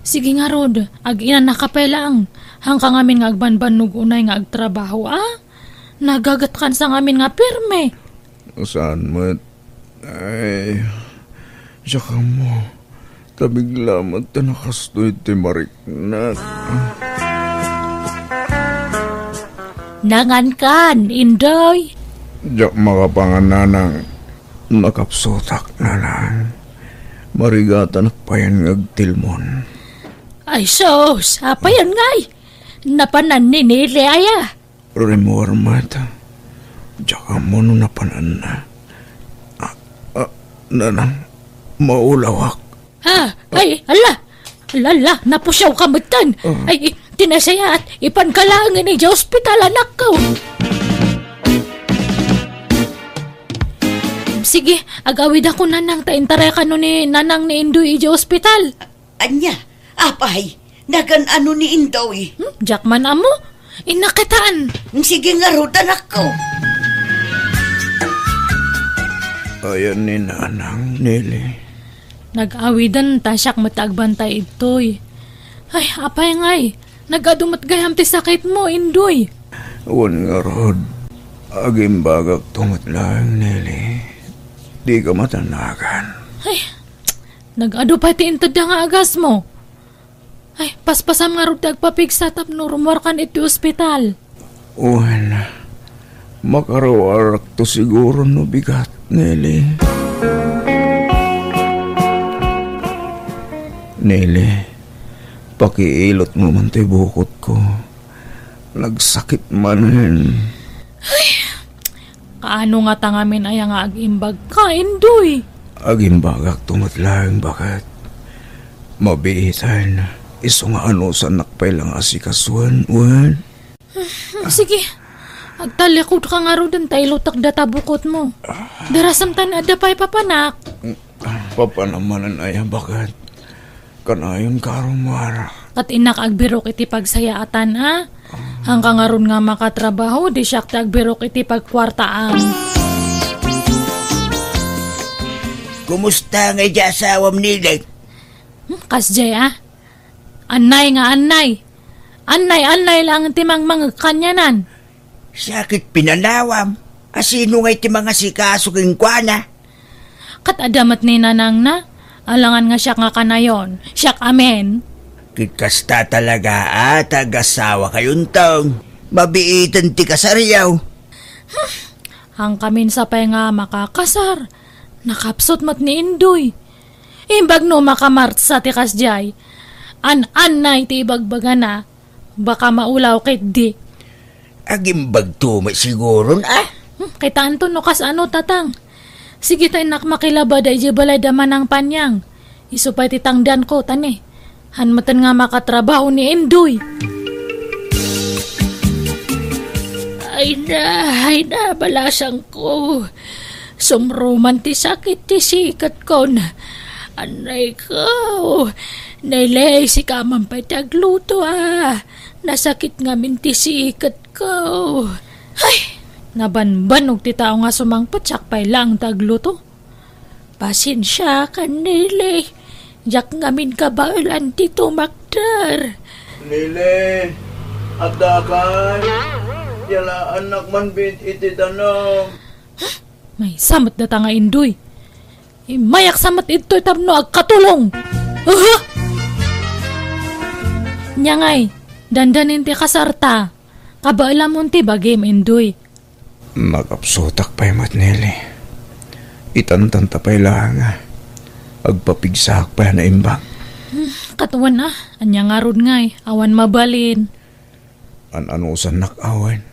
Sige nga rod, ag-ina nakapelang. Hangka ngamin nga agbanbanog unay nga agtrabaho Nagagat kan sa ngamin nga pirme. Saan mo't? Ay, saka mo. Tabiglamat na nakastoy ti mariknat. Nangan kan, Indoy. Diyak makapangananang nakapsotak na lang. Marigatan payan ngagtilmon. Ay sos, apa yan ngay? Napanan ni Nili aya. Remor mata. Diyak mo no napanan na. Nanang maulawak. Ay, ala, napusyaw ka matan. Ay, tinasaya at ipankalangin ni sa ospital anak ko. Sige, agawid ako nanang taintara ka no ni nanang ni Indoy sa ospital. Anya, apay, nagan ano ni Indoy. Jackman amo, inakitaan. Sige nga rutan ako. Ayan ni nanang Nili. Nag-awidan tasyak matagbantay itoy. Ay, apay ngay, nagadumat gayam ti sakit mo, Indoy. Uwan nga rod, agimbagak tumot lang Nili. Di ka matanagan. Ay, nag-ado pa ti intad nga agas mo. Ay, paspasam nga rod tagpapigsa tapno rumorkan iti ospital. Uwan, makarawarak to siguro no bigat, Nili. Nili, pakiilot mo man tayo bukot ko. Nagsakit man. Ay, kaano nga tangamin ay nga agimbag ka, Indoy? Agimbagak tumot lang, bakit? Mabihitan, iso nga ano sa nakpay lang asikasuan, Uwan. Sige, agtalikod ka nga ro din tayo lutak data bukot mo. Darasam tan adapay papanak. Papanamanan ay bakit? Kanayon karumara. Kat inak agbirok iti pagsayaatan Hanggang nga ron nga makatrabaho, di siyak agbirok iti pagkwartaan. Kumusta nga dya asawam nila? Kasjay Anay nga anay. Anay lang ti mga kanyanan. Sakit pinanawam. Asino nga iti mga sikaso king kwa. Kat adamat ni nanang na. Alangan nga siyak nga kanayon. Siyak amen. Kikasta talaga agasawa kayong taong. Mabiitan ti kasaryaw. Hang kamin sa pay nga makakasar. Nakapsot mat ni Indoy. Imbag no makamart sa ti kasjay. Anay ti ibagbaga na. Baka maulaw kit di. Agimbag tumay siguro Kay tanto no kas ano tatang. Sige tayo makilaba da balay daman ng panyang. Isupay titangdan ko, tani. Hanmatan nga makatrabaho ni Indoy. Ay na, balasang ko. Sumruman ti sakit ti sikat ko na. Anay ko. Nailay si kamang pa'y tagluto Nasakit nga min ti sikat ko. Ay! Nabanbanog ti tao nga sumangpatsak pa'y lang tagluto. Pasensya ka, Nili. Jak ngamin kabailan ti tumakdar. Nili, adakan. Yala anak man bint iti danong. May samat na tanga Indoy. Mayak samat ito tapno agkatulong. Nya ngay, dandanin ti kasarta. Kabaala mo ti bagim indoy. Magapsutak pa'y matnili. Itantanta pa'y lang. Agpapigsak pa na imbang. Katuan na, anya nga rod ngay, awan mabalin. An-anusan nakawan.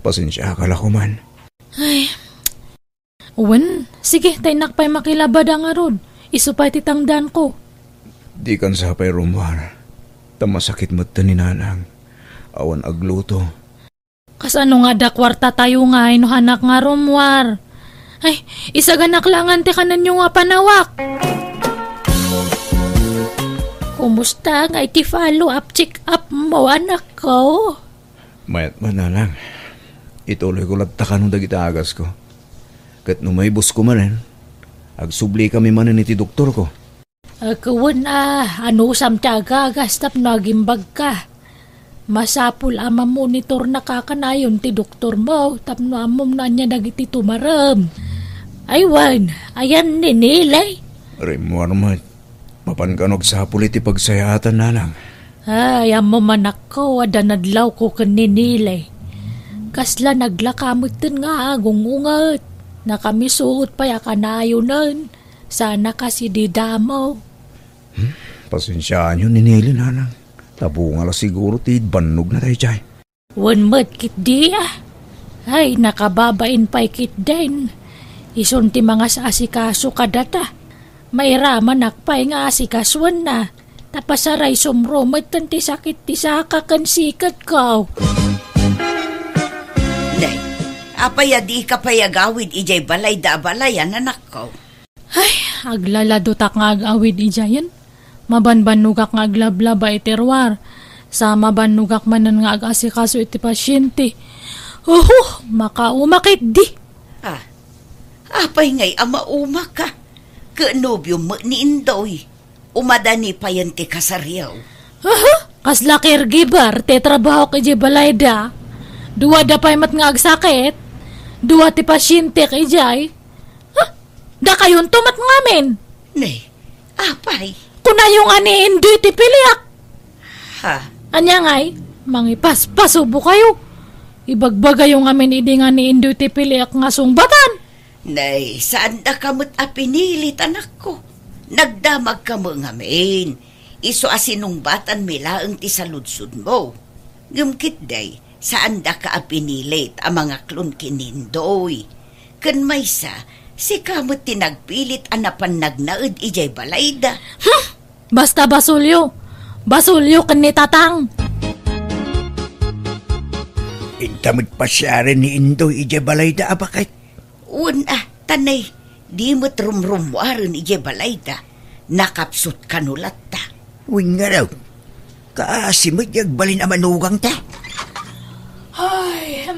Pasensya ka lakuman. Ay, uwan, sige, tay nakpay makilabad ang arod. Isupay titangdan ko. Di kan sa pa'y rumwar. Tamasakit mo't taninanang. Awan agluto. Kasano nga da kwarta tayo nga, inuhanak nga rumwar. Ay, isaganak langan ti kanan yung nga panawak. Kumusta nga iti follow up, check up mo, anak ko? Mayat man na lang. Ituloy ko lagtakan ng dagita agas ko. Kat nung may bus ko manin, agsubli kami manin iti doktor ko. Kawan ano sam tiyaga, gastap nagimbag ka. Masapul ama monitor na kakanayon ti doktor mo, tapno amom na niya dagiti tumaram. Aywan, ayan ninilay. Rimuar mat. Mapan ka nagsapul iti pagsayatan na lang. Ay, amo manak ko, adanadlaw ko kaninilay. Kasla naglakamot din nga agungungat. Nakamisuot pa yakanayonan. Sana kasi di damo. Pasensyaan yun ninili na lang. Tabunga la siguro ti banog na tayo chay. Wan mat kit di Ay, nakababain pa'y kit din. Ison ti mga sa asikaso kadata. Mairaman nakpay nga asikaswan na. Tapasaray sumromat tan ti sakit ti sakakan sikat ko. Day, apaya di ka payagawid ijay balay da balayan anak ko. Ay, aglaladutak nga agawid ijayan. Mabanbanugak nga aglablaba iterwar. Sa mabanugak manan nga agasikaso iti pasyente. Makaumakit di. Apay ngay ama umak ka. Kanobyo mo ni Indoy. Umadani pa yan ti kasaryaw. Kasla caregiver, te trabaho kay balay da. Dua da pa'y mat nga agsakit. Dua ti pasyente kay jay. Da kayon tumat ngamin. Nay, apay. Kuna yung ani Indoy ti piliak. Anya ngay, mangipas-pasubo kayo. Ibagbaga yung amin idi nga ni Indoy ti piliak nga sungbatan. Nay, saan da kamot apinilit anak ko? Nagdamag ka mo ngamin. Iso asinong batan milaang ti saludsud mo. Gumkit day, saan da ka apinilit ang mga klon kinindoy. Kan maysa, si kamot tinagpilit anapan nagnaud ijay balayda. Basta basulyo. Basulyo kan ni tatang. Intamad pa siya rin ni Indoy ijay balayda abakit. Tanay, di mo't rumrumwaran ije balayda. Nakapsut kanulat ta. Uwing nga raw. Kaasimot yung balin amanugang ta. Ay,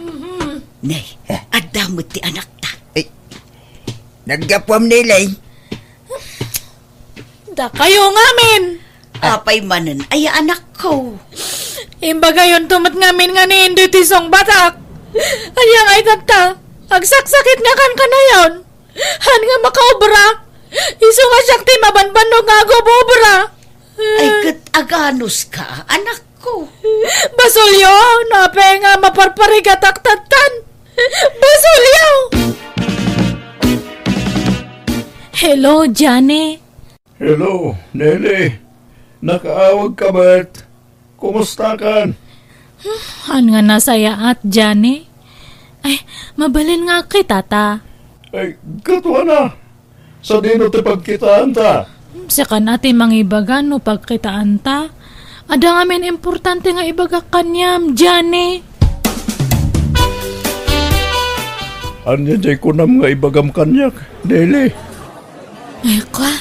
Nay, adamot ti anak ta. Naggapwam nilay. da kayo ngamin. Apay manan ay anak ko. Imbaga yun tumat ngamin nga ni Indoy tisong batak. Ayang ay tata. Agsaksakit nga kan ka na yon. Han nga makaobra. Iso nga siyak ti mabanbanog nga agobobra. Ay kat aganos ka, anak ko. Basulyo, nape nga maparparigatak-tatan. Basulyo! Hello, Johnny. Hello, Nelly. Nakaawag ka ba't? Kumusta kan? Han nga nasaya at, Johnny? Ay, mabalin nga kita ta. Ay, katwa na. Sa dino ti pagkitaan ta. Saka natin mangibagan no pagkitaan ta. Ada nga men importante nga ibagak kanyam, Johnny. Anya jay kunam nga ibagam kanyak, Nelly. Ay, kwa.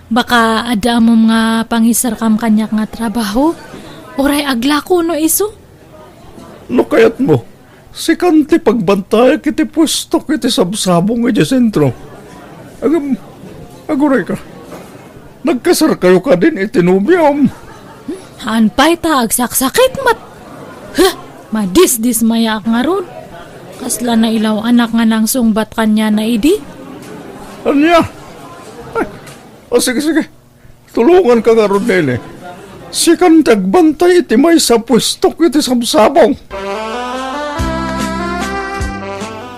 Baka ada mo nga pangisar kam kanyak nga trabaho. Oray agla ko no iso. No kayat mo? Si kanti pagbantay kiti pwesto kiti sabsabong nga sentro. Aguray ka. Nagkasar kayo ka din itinubyam. Hanpay ta agsaksakit mat. Madis-dis mayak nga ron. Kasla na ilaw anak nga nang sungbat kanya na idi. Anya? Ay, sige. Tulungan ka nga ron, Nelly. Sikan tagbantay iti may sa pwestok iti sabsabong.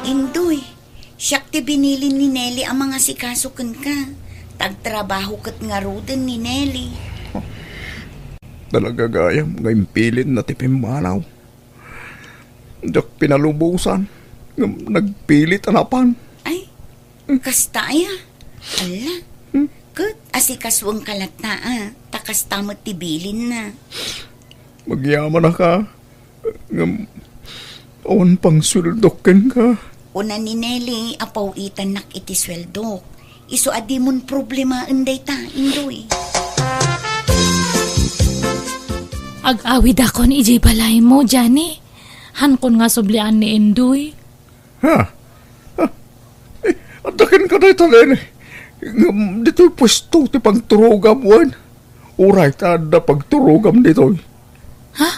Indoy, siyak ti binilin ni Nelly ang mga sikasukan ka. Tagtrabaho kat nga roden ni Nelly. Talaga gayam, ngayon pilin na tipimalaw. Diyak pinalubusan, nagpilit anapan. Ay, kastaya. Ala, kat asikaswang kalat na takas tamot tibilin na. Magyaman na ka. Awan pang sweldoken ka. Una ni Nelly, apawitan nak iti sweldo. Iso adi mon problema enday ta, Indoy. Ag-awid ako ni ijay balay mo, Johnny. Hankon nga sublian ni Indoy. Ha? Adakin ka na italin. Dito'y pwesto ti pagturugam wan. Uray ta da pagturugam dito'y. Ha?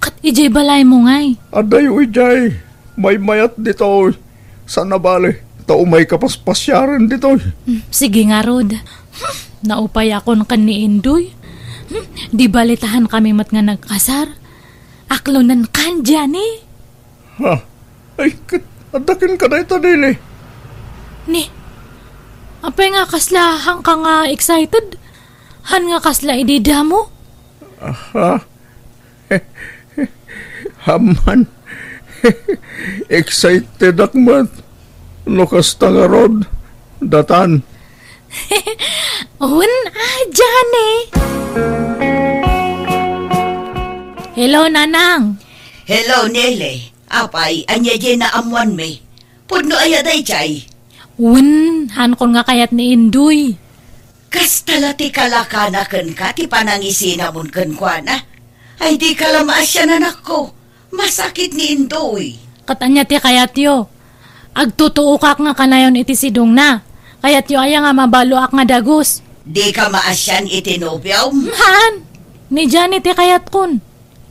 Kat ijay balay mo ngay. Aday ijay. May mayat dito'y. Sana bale. Tao may kapaspasyaran dito'y. Sige nga, Rod. Naupay akon kan ni Indoy. Di balitahan kami mat nga nagkasar. Aklonan kan, Johnny. Ha? Ay, adakin ka na italin eh. Ni, apay nga kasla hang ka nga excited? Han nga kasla idida mo? Ha? Haman. Excited akmat. Lukas nga rod. Datan. Owen, Johnny. Hello, Nanang. Hello, Nele. Apay, anya dyan na amuan me. Pudno ayaday chay. Owen, hankon nga kayat ni Indoy. Kastalati kalakanakan ka, ti panangisinamon kan kwa na. Ay di kalamasya na nako. Masakit ni Indoy. Katanya ti kayat yo. Agtutuo kak nga kanayon iti sidong na. Kayat yo aya nga mabalo ak nga dagos. Di ka maasyan itinobyaw. Han, ni Johnny ti kayat kun.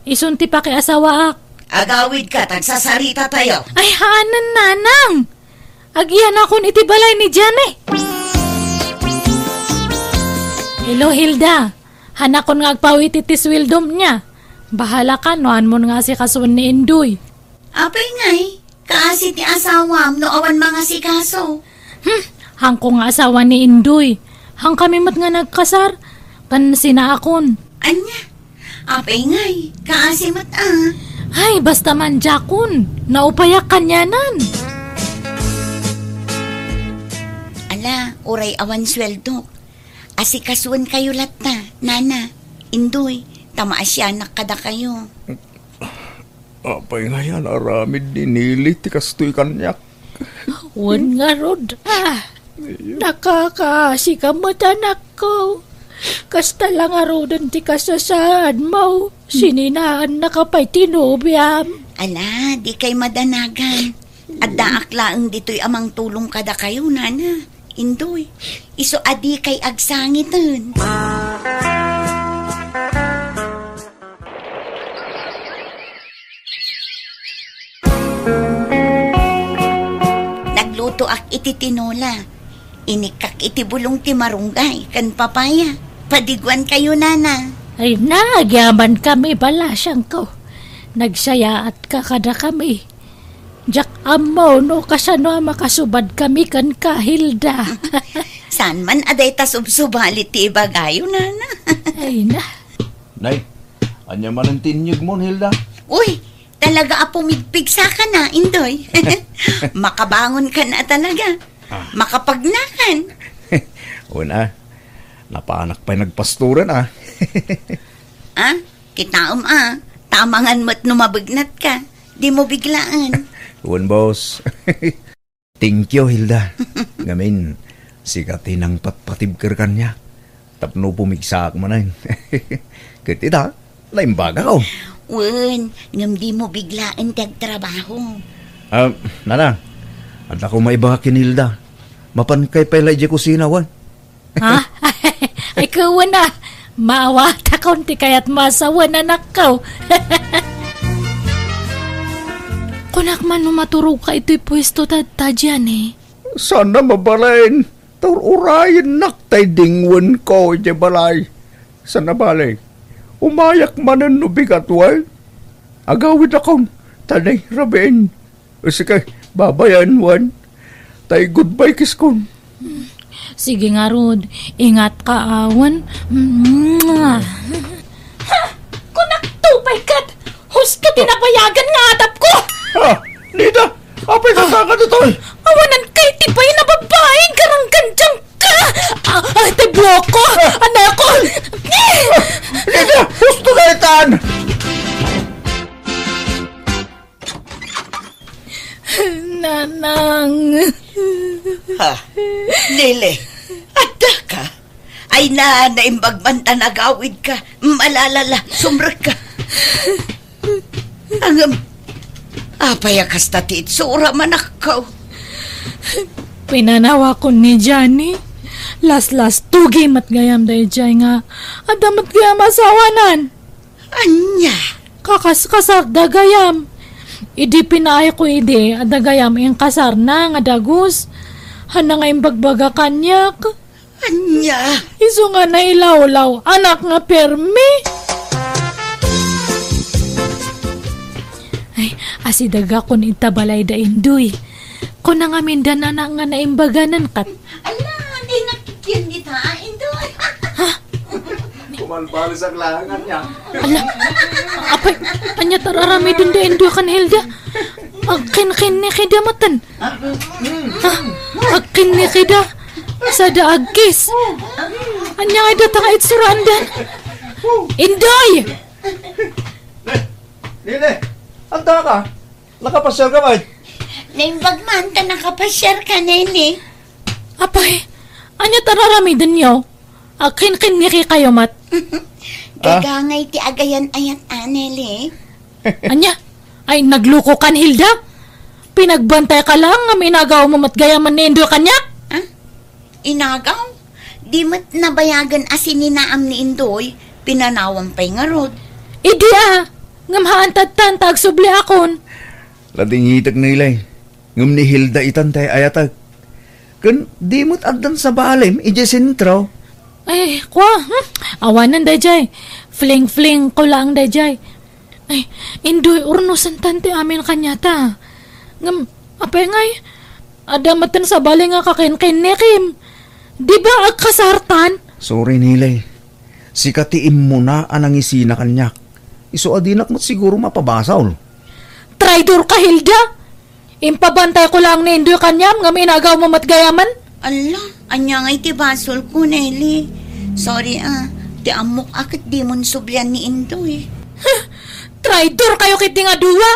Isunti pa kay asawa ak. Agawid ka, tagsasarita tayo. Ay hanan, Nanang. Agyan akon iti balay ni Johnny. Hello, Hilda. Hanakon nga agpawit iti swildom niya. Bahala ka, noan mo nga si kasuan ni Indoy. Apay ngay, kaasit ni asawam no awan mga sikaso. Hang ko nga asawa ni Indoy. Hang kami mat nga nagkasar. Kan sina akon. Anya, apay ngay, kaasimat Ay, basta man jakun. Naupayak kanyanan. Ala, uray awan sweldo. Asikasuan kayo latta, Nana, Indoy, tamaasyanak kada kayo. Apay nga yan, aramid dinili, tikastoy kanyak. Wan nga, Rod. Nakakaasi ka matanak ko. Kasta lang arodan ti kasasaan mo. Sininaan na kapay tinubyam. Ala, di kay madanagan. At daaklaan dito'y amang tulong kada kayo, Nana, Indoy. Iso adi kay agsangitan. Nagluto ak iti tinola. Inikak iti bulong ti marunggay kan papaya. Padiguan kayo, Nana. Ay, nagyaman kami balasyang ko. Nagsaya at kakada kami. Jak amo no kasano makasubad kami kan kahilda. San man aday ta subsubalit ti ibagayo, Nana. Ay na. Nay, anya man ang tinyog mo, Hilda? Uy, talaga apumigpig sa ka na, Indoy. Makabangon ka na talaga. Makapagnakan. Una, napaanak pa'y nagpasturan Kitaom tamangan mo't numabignat ka. Di mo biglaan. Uwan, boss. Thank you, Hilda. Ngamin, sigatin ang patpatibker kanya. Tapno pumigsaak mo na yun. Kitita, naimbaga ko. Uwan, ngam di mo biglaan tagtrabaho. Nana, at ako maibakin, Hilda. Mapankay pa ilay di kusina, wan. Ha? Ay, kawan na. Maawata kaunti kaya't masawa na nakaw. Kunak man maturog ka ito'y pwesto tadyan eh. Sana mabalain. Taur urayin naktay dingwan ko di balay. Sana balay. umayak manan no bigatway. Agawid akong tanay rabein. Sige, babayan wan. Tay goodbye kiskon. Sige nga, Rod. Ingat ka, awan. Kunak tupay kat! Husto tinapayagan nga atap ko! Ha? Nida! Apay kakaka na to'y! Awanan kay tipay na babae! Garang-gandyang ka! Ate Bloko! Anak ko! Nida! Husto na itan! Nanang! Ha? Nile, adda ka? Ay na, naimbagmanta nagawid ka. Malalala, sumrek ka. Ang apayakas tatiit, sura manakaw. Pinanawa ko ni Johnny. Las tugi matgayam day jay nga. Adamat gayam asawanan. Anya? Kakas-kasar dagayam. Idi pinaay ko idi, adagayam yung kasar na nga dagus. Hana nga yung bagbaga kanyak. Anya? Iso nga na ilaw-law, anak nga permi. Ay, asidaga kon itabalay da indoy. Kon nga mindan anak nga naimbaganan kat. Ala, di nakikyan kita, indoy. Kumalbali sa klangan niya. Ala, apay, anya tararami dun da indoy kan Hilda. Akin ni kida matan. Akin ni kida. Sa daagkis. Anya nga datang ait surandan. Indoy! Nile, anda ka? Nakapasyal ka ba? Naimbagman ka nakapasyar ka, Nene. Apay, anya tararami dun yo. Akin ni kayo mat. Gagangay ti agayan-ayat, Anele. Anya, ay nagluko kan Hilda? Pinagbantay ka lang nga minagaw mo matgayaman ni Indoy kanyak? Inagaw? Di mat nabayagan asin ni naam ni Indoy, pinanawang pa'y nga Rod. Idi ngamhaan tatan tagsubli akon. Ladingitag nilay. Ngam ni Hilda itan tay ayatag. Kan di mo't agdan sa balim, ije sentro. Ay, kwa, awanan dayjay. Fling-fling ko lang dayjay. Ay, Indoy, urnusan tante amin kanyata. Ngam, apay ngay, adamatan sa bali nga kakin-kin ni Kim. Di ba agkasartan? Sorry nilay. Sikatiim mo na anang isina kanyak. Iso adinak mo't siguro mapabasaw. Traidor ka, Hilda? Impabantay ko lang ni Indoy kanyam nga minagaw mo matgayaman? Ala, anya ngay ti basol ko, Nelly. Sorry ti amok akit di mon sublian ni Indoy. Traidor kayo kiti nga duwa!